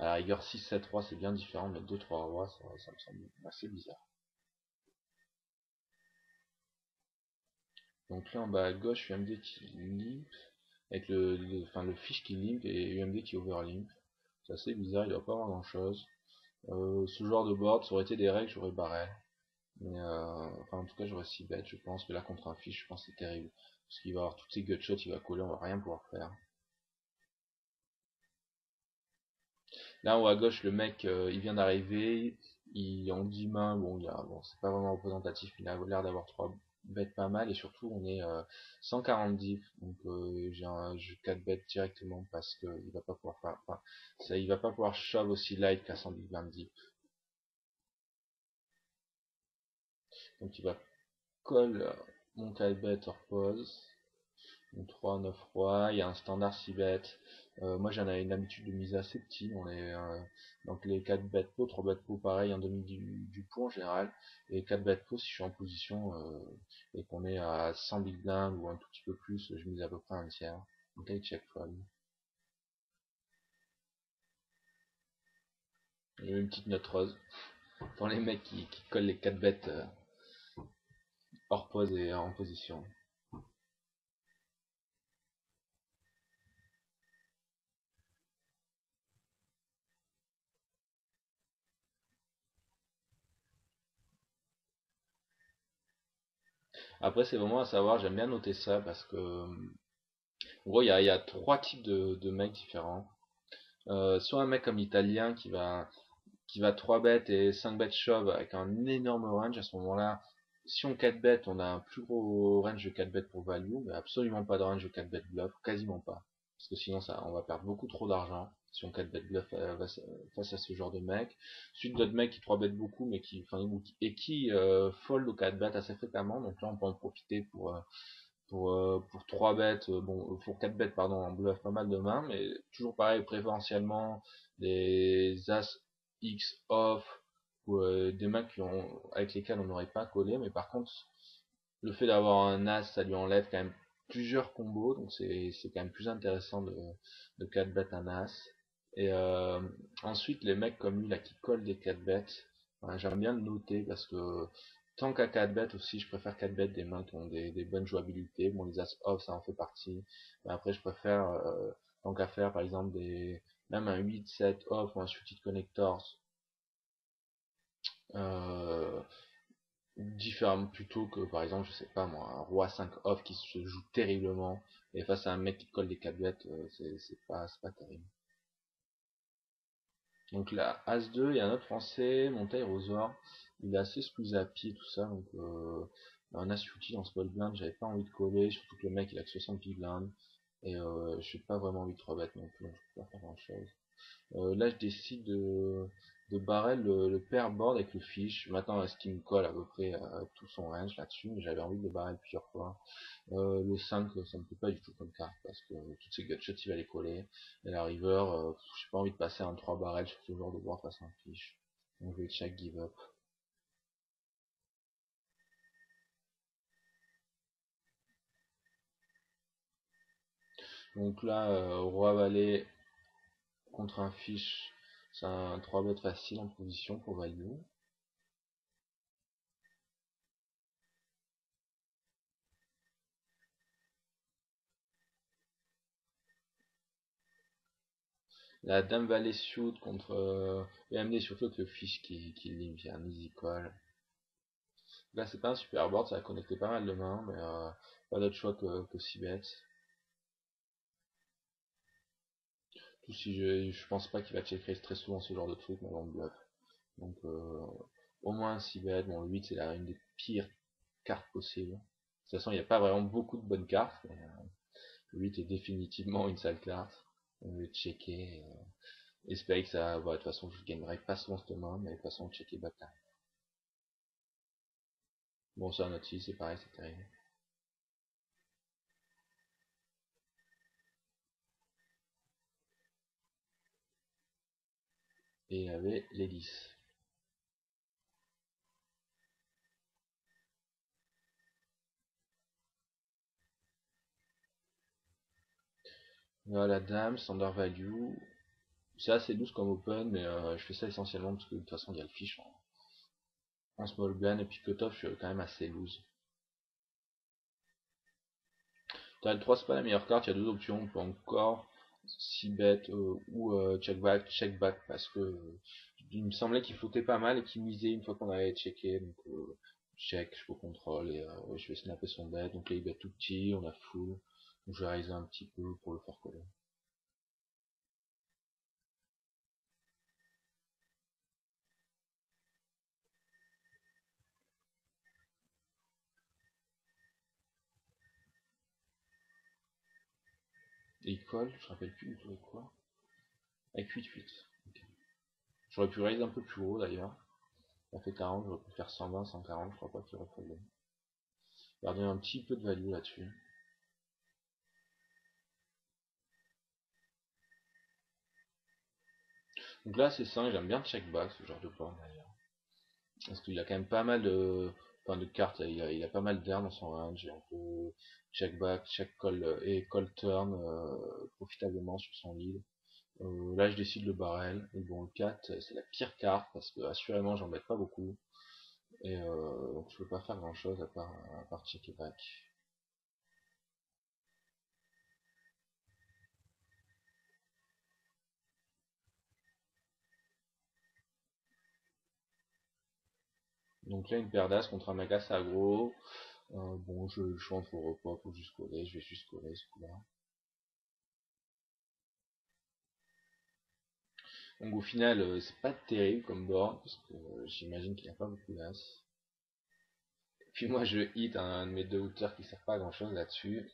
À la rigueur, 6-7 rois, c'est bien différent, mais 2-3 rois, ça me semble assez bizarre. Donc là, en bas à gauche, UMD qui limp, avec enfin, le fiche qui limp et UMD qui overlimp. C'est assez bizarre, il doit pas avoir grand chose. Ce genre de board, ça aurait été des règles, j'aurais barrel. Mais enfin, en tout cas, j'aurais 6 bêtes, je pense. Mais là, contre un fiche, je pense que c'est terrible. Parce qu'il va avoir toutes ses gutshots, il va coller, on va rien pouvoir faire. Là en haut à gauche, le mec, il vient d'arriver, il en 10 mains, bon, c'est pas vraiment représentatif, il a l'air d'avoir 3 bêtes pas mal, et surtout on est 140 diff, donc j'ai un jeu 4 bêtes directement parce que il va pas pouvoir faire, enfin, ça, il va pas pouvoir shove aussi light qu'à 100 big blind deep. Donc il va call mon 4 bêtes hors pause. Donc 3, 9 rois, il y a un standard 6 bêtes. Moi j'en ai une habitude de mise assez petit donc les 4 bêtes pot, 3 bêtes pot pareil, un demi du pot en général. Et 4 bêtes pot si je suis en position et qu'on est à 100 big blind ou un tout petit peu plus, je mise à peu près un tiers. Donc là il check fold. Il y a une petite note rose pour les mecs qui collent les 4 bêtes hors pause et en position. Après c'est vraiment à savoir, j'aime bien noter ça parce que en gros il y a 3 types de mecs différents. Soit un mec comme l'italien qui va 3 bêtes et 5 bêtes shove avec un énorme range, à ce moment-là, si on 4 bêtes, on a un plus gros range de 4 bêtes pour value, mais absolument pas de range de 4 bêtes bluff, quasiment pas. Parce que sinon on va perdre beaucoup trop d'argent si on 4 bêtes bluff face à ce genre de mec. Ensuite d'autres mecs qui 3 bêtes beaucoup mais qui fold aux 4 bêtes assez fréquemment, donc là on peut en profiter pour 3 bêtes, pour 4 bêtes, pardon, on bluff pas mal de mains, mais toujours pareil, préférentiellement des As X off, ou des mains avec lesquelles on n'aurait pas collé, mais par contre, le fait d'avoir un As, ça lui enlève quand même plusieurs combos, donc c'est quand même plus intéressant de 4 bêtes un As. Et ensuite, les mecs comme lui là qui collent des 4 bêtes, j'aime bien le noter parce que tant qu'à 4 bêtes aussi, je préfère 4 bêtes des mains qui ont des bonnes jouabilités. Bon, les As off, ça en fait partie. Mais après, je préfère, tant qu'à faire, par exemple, même un 8, 7 off ou un suited connectors, euh, différent plutôt que, par exemple, je sais pas moi, un roi 5 off qui se joue terriblement. Et face à un mec qui colle des 4 bêtes, c'est pas terrible. Donc là, As-2, il y a un autre français, Monteil Rosor. Il est assez squeeze à pied, tout ça. Donc un As utile en small blind, j'avais pas envie de coller, surtout que le mec il a que 60 big blind. Et je n'ai pas vraiment envie de 3 bêtes non plus, donc je peux pas faire grand chose. Là, je décide de barrer le pair board avec le fish. Maintenant, est-ce qu'il me colle à peu près tout son range là-dessus, mais j'avais envie de le barrer plusieurs fois. Le 5, ça me plaît pas du tout comme carte, parce que toutes ces gutshots, il va les coller. Et la river, j'ai pas envie de passer un 3 barrel sur ce genre de board face à un fish. Donc je vais check give up. Donc là, roi valet contre un fish, c'est un 3 bet facile en position pour value. La dame valet suit contre EMD, surtout avec le fish qui limp, il y a un easy call. Là, c'est pas un super board, ça va connecter pas mal de mains, mais pas d'autre choix que 6 bêtes. Tout si je pense pas qu'il va check raise très souvent ce genre de truc, mais on bluff. Donc au moins 6 bêtes, bon le 8 c'est une des pires cartes possibles. De toute façon, il n'y a pas vraiment beaucoup de bonnes cartes, mais le 8 est définitivement une sale carte. On va checker, espérer que ça. Bon, de toute façon, je gagnerai pas souvent cette main, mais de toute façon, checker bataille. Bon, ça, notre fille, c'est pareil, c'est terrible. Et il avait les 10. Voilà, la dame, standard value. C'est assez loose comme open, mais je fais ça essentiellement parce que de toute façon, il y a le fish en small blind, et puis cutoff, je suis quand même assez loose. T'as le 3, c'est pas la meilleure carte, il y a deux options, on peut encore 6 bet ou check back, parce que il me semblait qu'il flottait pas mal et qu'il misait une fois qu'on avait checké, donc check, je peux contrôle et je vais snapper son bet, donc là il bet tout petit, on a full, donc je vais raiser un petit peu pour le faire coller. Et il colle, je me rappelle plus du tout avec quoi. Avec 8-8. Ok. J'aurais pu raise un peu plus haut d'ailleurs. Ça fait 40, j'aurais pu faire 120, 140, je crois pas qu'il y aurait problème. Garder un petit peu de value là-dessus. Donc là c'est 5, j'aime bien check back ce genre de board d'ailleurs. Parce qu'il a quand même pas mal de cartes, il a pas mal d'air dans son range. On peut check back, check call et call turn profitablement sur son lead. Là je décide le barrel. Et bon le 4 c'est la pire carte parce que assurément j'en mets pas beaucoup. Et donc je peux pas faire grand chose à part check back. Donc là une paire d'as contre un mec assez aggro. Bon je le choix entre repop ou juste coller, je vais juste coller ce coup là. Donc au final c'est pas terrible comme board parce que j'imagine qu'il n'y a pas beaucoup d'as. Puis moi je hit un de mes deux hauteurs qui sert pas à grand chose là-dessus.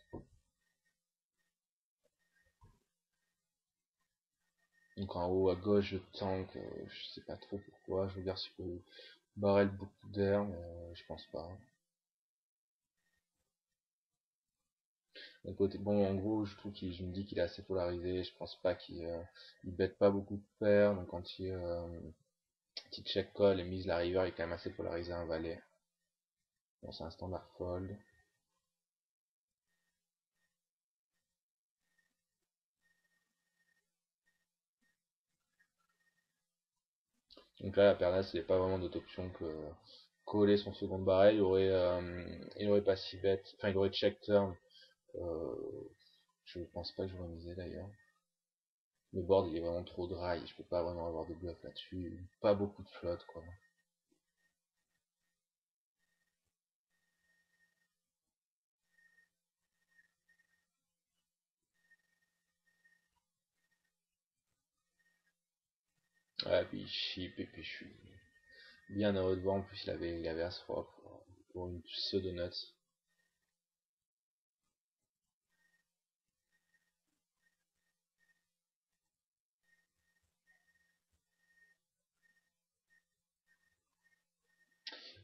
Donc en haut à gauche je tank, je sais pas trop pourquoi, je regarde si je peux barrel beaucoup d'air, mais je pense pas. D'un côté, bon en gros je trouve qu'il je me dis qu'il est assez polarisé, je pense pas il bête pas beaucoup de paires, donc quand il check call et mise la river il est quand même assez polarisé un valet. Bon c'est un standard fold. Donc là la paire d'as il n'y a pas vraiment d'autre option que coller son second barrel, il aurait pas si bête, enfin il aurait check turn. Euh, je pense pas que j'aurais misé d'ailleurs. Le board il est vraiment trop dry, je peux pas vraiment avoir de bluff là-dessus. Pas beaucoup de flotte quoi. Ouais, puis il chip et puis je suis bien heureux de voir en plus il avait As-Roi pour une pseudo-nuts.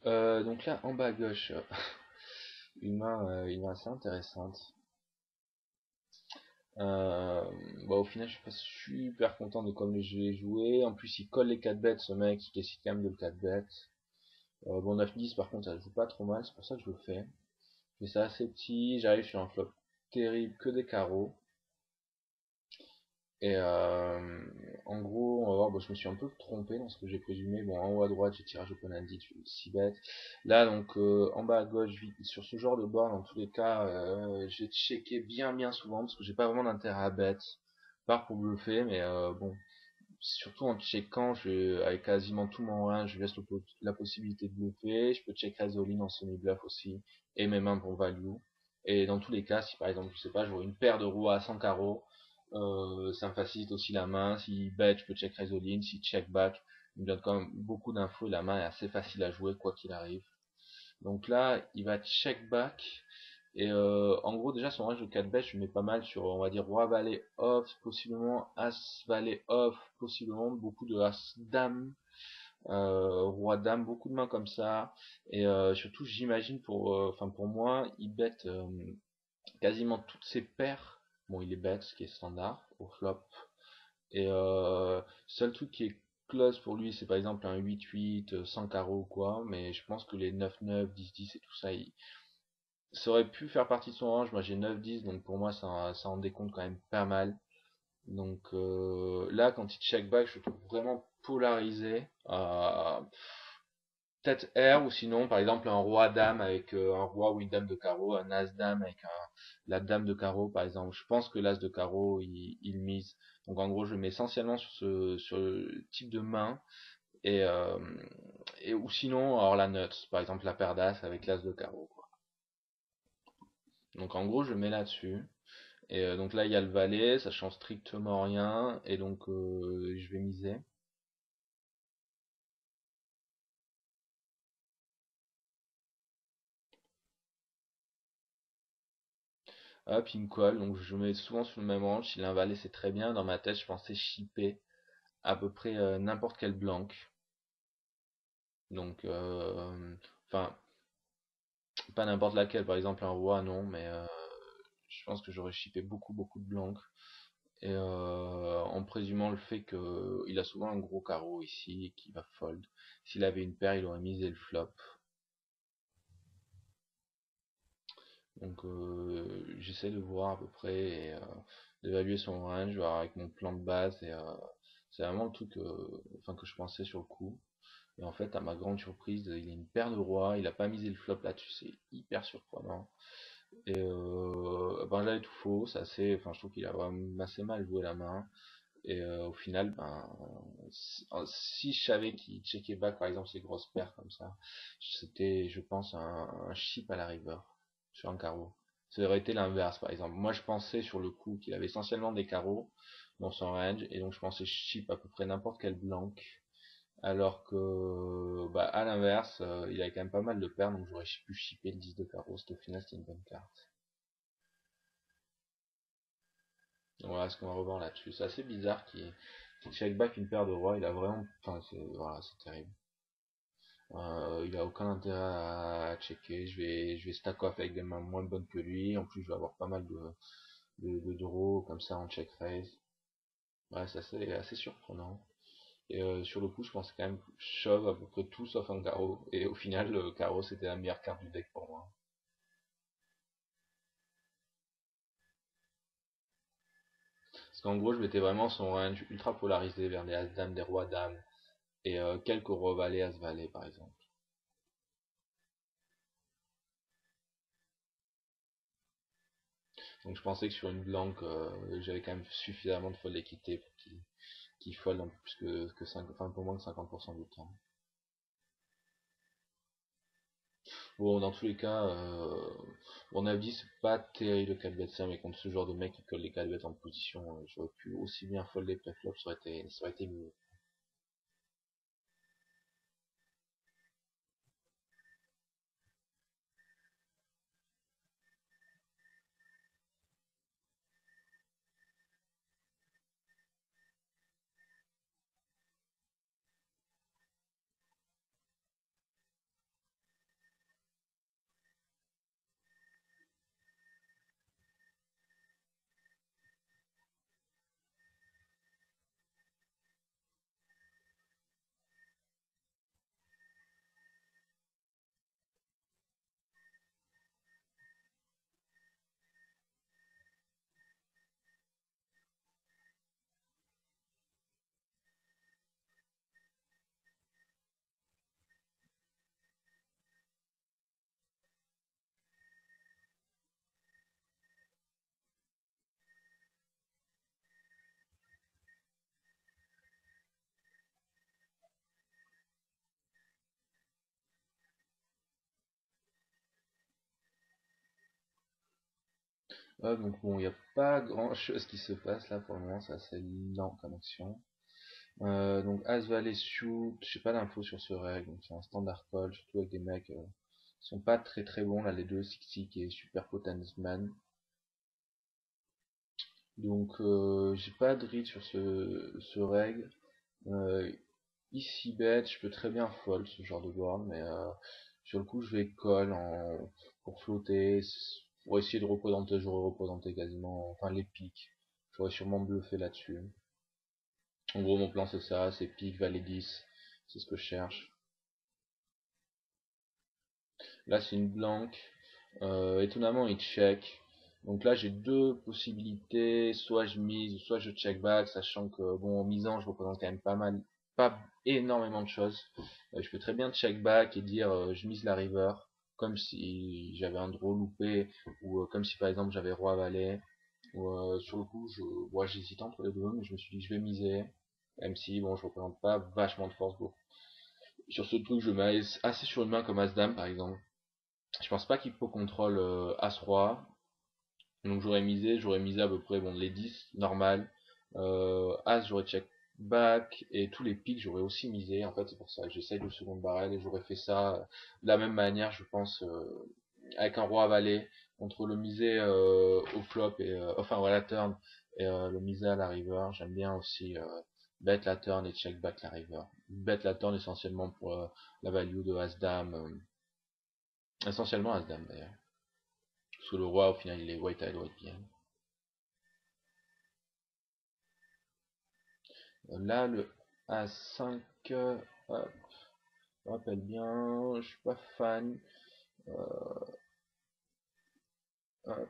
Donc là en bas à gauche, une main assez intéressante. Euh, Au final je suis pas super content de comme je l'ai joué. En plus il colle les 4 bêtes ce mec, il décide quand même de le 4 bêtes. Bon 9-10 par contre ça joue pas trop mal, c'est pour ça que je le fais. Je fais ça assez petit, j'arrive sur un flop terrible, que des carreaux. Et en gros, on va voir, bon, je me suis un peu trompé dans ce que j'ai présumé. Bon, en haut à droite, j'ai tirage open ended, 6 bêtes. Là, donc, en bas à gauche, sur ce genre de board, dans tous les cas, j'ai checké bien souvent, parce que j'ai pas vraiment d'intérêt à bet, part pour bluffer, mais bon, surtout en checkant, avec quasiment tout mon range, je laisse la possibilité de bluffer. Je peux check raise all in en semi-bluff aussi, et même un bon value. Et dans tous les cas, si par exemple, je sais pas, j'aurais une paire de rois sans carreau, ça me facilite aussi la main. Si bet, je peux check raise all in. Si check back, il me donne quand même beaucoup d'infos et la main est assez facile à jouer quoi qu'il arrive. Donc là, il va check back. Et en gros, déjà, son range de 4 bêtes, je mets pas mal sur, on va dire, roi, valet, off, possiblement as, valet, off, possiblement beaucoup de as, dame, roi, dame, beaucoup de mains comme ça. Et surtout, j'imagine pour moi, il bête quasiment toutes ses paires. Bon, il est bête, ce qui est standard, au flop. Et seul truc qui est close pour lui, c'est par exemple un 8-8, sans carreau ou quoi. Mais je pense que les 9-9, 10-10 et tout ça, ça aurait pu faire partie de son range. Moi j'ai 9-10, donc pour moi ça en décompte quand même pas mal. Donc là, quand il check back, je le trouve vraiment polarisé. Peut-être R, ou sinon par exemple un roi dame avec un roi ou une dame de carreau, un as dame avec la dame de carreau par exemple. Je pense que l'as de carreau il mise. Donc en gros je le mets essentiellement sur le type de main. Et, ou sinon alors la nuts, par exemple la paire d'as avec l'as de carreau, quoi. Donc en gros je mets là-dessus. Et donc là il y a le valet, ça change strictement rien. Et donc je vais miser. Hop, il me colle, donc je mets souvent sur le même range. Si un valet c'est très bien, dans ma tête je pensais shipper à peu près n'importe quel blanc. Donc, enfin, pas n'importe laquelle, par exemple un roi, non, mais je pense que j'aurais shippé beaucoup de blancs. Et en présumant le fait qu'il a souvent un gros carreau ici et qu'il va fold. S'il avait une paire, il aurait misé le flop. Donc j'essaie de voir à peu près et d'évaluer son range, voir avec mon plan de base et c'est vraiment le truc enfin, que je pensais sur le coup. Et en fait, à ma grande surprise, il a une paire de rois, il a pas misé le flop là-dessus, c'est hyper surprenant. Et ben j'avais tout faux, c'est assez, enfin je trouve qu'il a vraiment assez mal joué la main. Et au final, ben si je savais qu'il checkait back par exemple ces grosses paires comme ça, c'était je pense un chip à la river sur un carreau. Ça aurait été l'inverse par exemple. Moi je pensais sur le coup qu'il avait essentiellement des carreaux dans son range et donc je pensais chip à peu près n'importe quel blanc. Alors que bah, à l'inverse, il avait quand même pas mal de paires donc j'aurais pu chipper le 10 de carreau. Au final c'était une bonne carte. Voilà ce qu'on va revoir là-dessus. C'est assez bizarre qu'il check back une paire de rois. Il a vraiment. Enfin, voilà, c'est terrible. Il a aucun intérêt à checker. Je vais stack off avec des mains moins bonnes que lui. En plus, je vais avoir pas mal de draws comme ça en check raise. Ouais, c'est assez surprenant. Et sur le coup, je pense quand même shove à peu près tout sauf un carreau. Et au final, le carreau c'était la meilleure carte du deck pour moi. Parce qu'en gros, je mettais vraiment son range ultra polarisé vers les as-dames, des rois-dames. Et quelques rois-valets, as-valets par exemple. Donc je pensais que sur une blanque, j'avais quand même suffisamment de fold d'équité pour qu'il fold un peu plus que 5, enfin pour moins de 50% du temps. Bon, dans tous les cas, mon avis, c'est pas terrible le 4 bet mais contre ce genre de mec qui colle les 4 bêtes en position, j'aurais pu aussi bien folder pré-flop, ça aurait été mieux. Ouais, donc bon, il n'y a pas grand chose qui se passe là pour le moment, c'est assez lent comme action. Donc As Valet Shoot, j'ai pas d'infos sur ce règle, donc c'est un standard call, surtout avec des mecs qui sont pas très bons là, les deux, Sixty qui est super potence man. Donc j'ai pas de read sur ce règle. Euh, Ici bet, je peux très bien fold ce genre de board, mais sur le coup je vais call pour flotter, pour essayer de représenter, j'aurais représenté quasiment, enfin les pics. J'aurais sûrement bluffé là-dessus. En gros mon plan c'est ça, c'est pique, valet 10, c'est ce que je cherche. Là c'est une blanque. Étonnamment il check. Donc là j'ai deux possibilités, soit je mise, soit je check back, sachant que bon en misant je représente quand même pas énormément de choses. Je peux très bien check back et dire je mise la river, comme si j'avais un draw loupé, ou comme si par exemple j'avais roi valet. Ou sur le coup j'hésite entre les deux, mais je me suis dit je vais miser, même si bon je représente pas vachement de force beaucoup. Sur ce truc je mets assez sur une main comme As-Dame par exemple. Je pense pas qu'il faut contrôle As-Roi. Donc j'aurais misé à peu près bon, les 10 normal. As j'aurais check back et tous les pics j'aurais aussi misé. En fait c'est pour ça que j'essaye de seconde barrel et j'aurais fait ça de la même manière je pense avec un roi valet. Entre le misé au flop et enfin ouais, la turn et le misé à la river, j'aime bien aussi bet la turn et check back la river. Bet la turn essentiellement pour la value de As-Dame, essentiellement As-Dame d'ailleurs. Parce que le roi au final il est white eye white bien. Là le A5, hop, je me rappelle bien, je suis pas fan. Hop,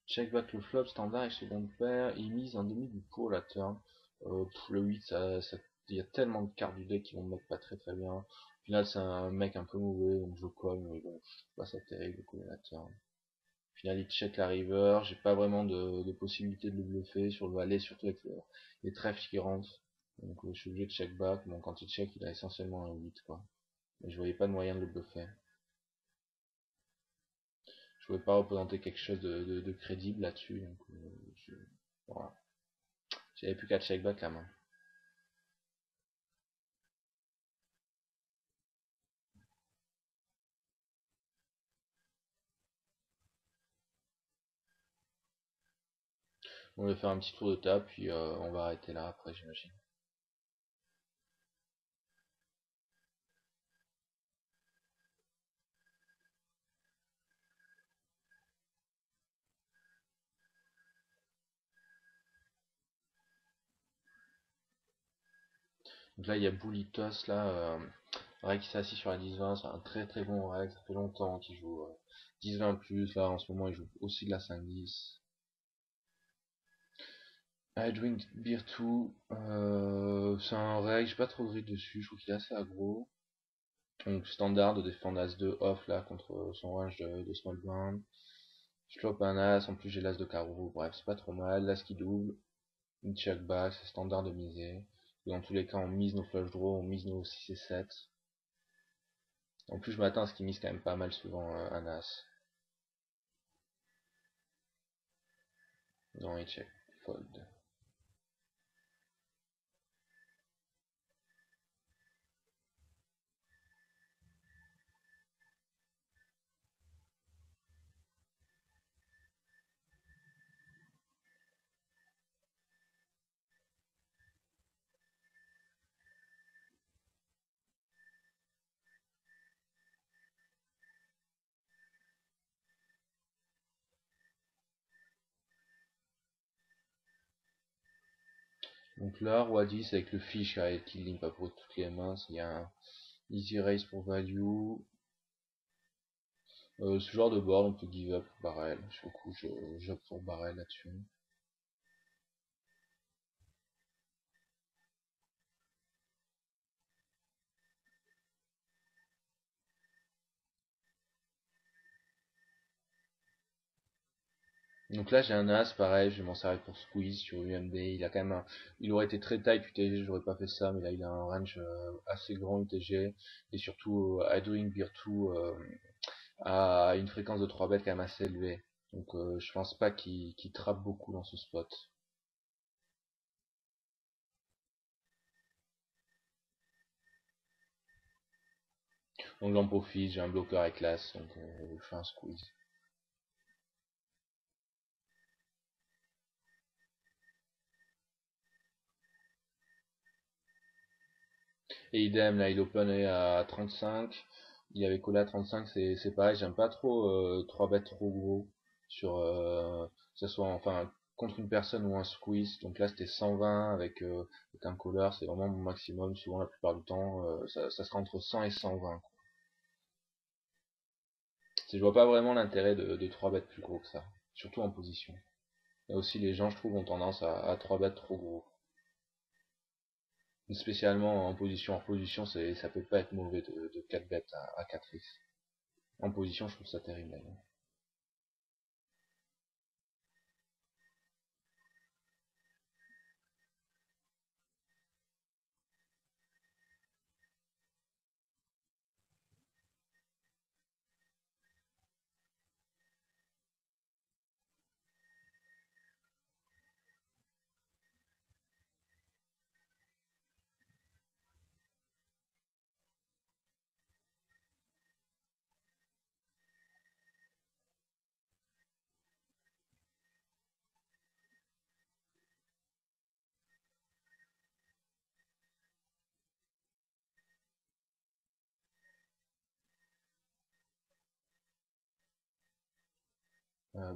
check back le flop standard avec seconde paire, il mise un demi du pot la turn. Le 8, il y a tellement de cartes du deck qui vont me mettre pas très très bien. Au final, c'est un mec un peu mauvais, donc je colle, mais bon, je trouve pas ça terrible de coller la turn. Au final, il check la river, j'ai pas vraiment de possibilité de le bluffer sur le valet, surtout avec les trèfles qui rentrent. Donc je suis obligé de check back. Bon, quand il check, il a essentiellement un 8 quoi. Mais je voyais pas de moyen de le bluffer. Je pouvais pas représenter quelque chose de crédible là-dessus, donc voilà. J'avais plus qu'à check back la main. On va faire un petit tour de table, puis on va arrêter là après, j'imagine. Donc là, il y a Boulitos, là, Reg qui s'est assis sur la 10-20, c'est un très très bon Reg, ça fait longtemps qu'il joue 10-20 plus, là en ce moment il joue aussi de la 5-10. I Drink Beer 2, c'est un Reg, j'ai pas trop de rythme dessus, je trouve qu'il est assez aggro. Donc standard de défendre As-2 off là contre son range de small blind. Je flop un As, en plus j'ai l'As de carreau, bref c'est pas trop mal, l'As qui double, une check back, c'est standard de miser. Dans tous les cas on mise nos flush draw, on mise nos 6 et 7. En plus je m'attends à ce qu'il mise quand même pas mal souvent un As. Non il check, fold. Donc là, roi 10 avec le fish qui limp pas pour toutes les mains, il y a un easy raise pour value. Ce genre de board on peut give up barrel. Beaucoup j'opte pour barrel là-dessus. Donc là j'ai un as, pareil, je vais m'en servir pour squeeze sur UMD. Il a quand même il aurait été très tight UTG, j'aurais pas fait ça, mais là il a un range assez grand UTG. Et surtout Doing Beer 2 à une fréquence de 3 bêtes quand même assez élevée. Donc je pense pas qu'il trappe beaucoup dans ce spot. Donc j'en profite, j'ai un bloqueur avec l'as, donc je fais un squeeze. Et idem, là il open à 35, il avait collé à 35, c'est pareil, j'aime pas trop 3 bêtes trop gros sur que ce soit enfin contre une personne ou un squeeze. Donc là c'était 120 avec un caller, c'est vraiment mon maximum, souvent la plupart du temps ça sera entre 100 et 120 quoi. Je vois pas vraiment l'intérêt de 3 bêtes plus gros que ça, surtout en position. Et aussi les gens je trouve ont tendance à 3 bêtes trop gros. Spécialement en position. En position, ça peut pas être mauvais de 4 bêtes à 4x. En position, je trouve ça terrible d'ailleurs.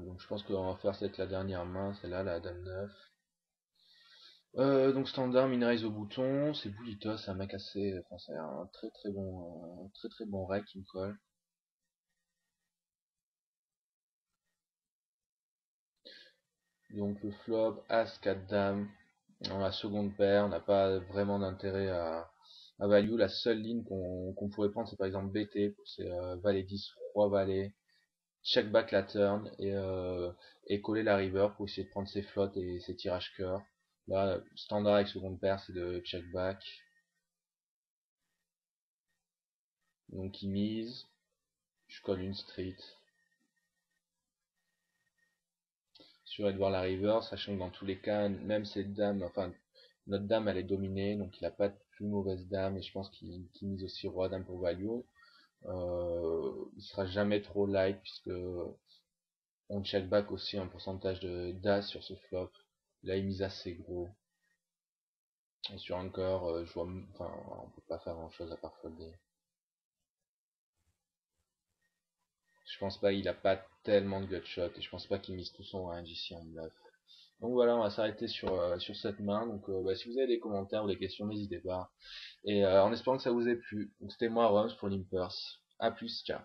Donc je pense qu'on va faire cette la dernière main, celle-là, la dame 9. Donc standard, Minerize au bouton, c'est Bulitos, c'est un mec assez, enfin c'est un très très bon rec qui me colle. Donc le flop, As, 4 dames, dans la seconde paire, on n'a pas vraiment d'intérêt à value. La seule ligne qu'on pourrait prendre, c'est par exemple BT, c'est valet 10, roi valet, check back la turn et coller la river pour essayer de prendre ses flottes et ses tirages cœur. Là, standard avec seconde paire, c'est de check back. Donc il mise, je colle une street. Sûr de voir la river, sachant que dans tous les cas, même cette dame, enfin notre dame elle est dominée, donc il a pas de plus mauvaise dame, et je pense qu'il mise aussi roi dame pour value. Il sera jamais trop light puisque on check back aussi un pourcentage de d'as sur ce flop. Là il mise assez gros. Et sur un corps, je vois, enfin on peut pas faire grand chose à part folder. Je pense pas, il a pas tellement de gutshot et je pense pas qu'il mise tout son range ici en bluff. Donc voilà, on va s'arrêter sur cette main. Donc si vous avez des commentaires ou des questions, n'hésitez pas. Et en espérant que ça vous ait plu. Donc c'était moi, Roms, pour l'Impers. A plus, ciao.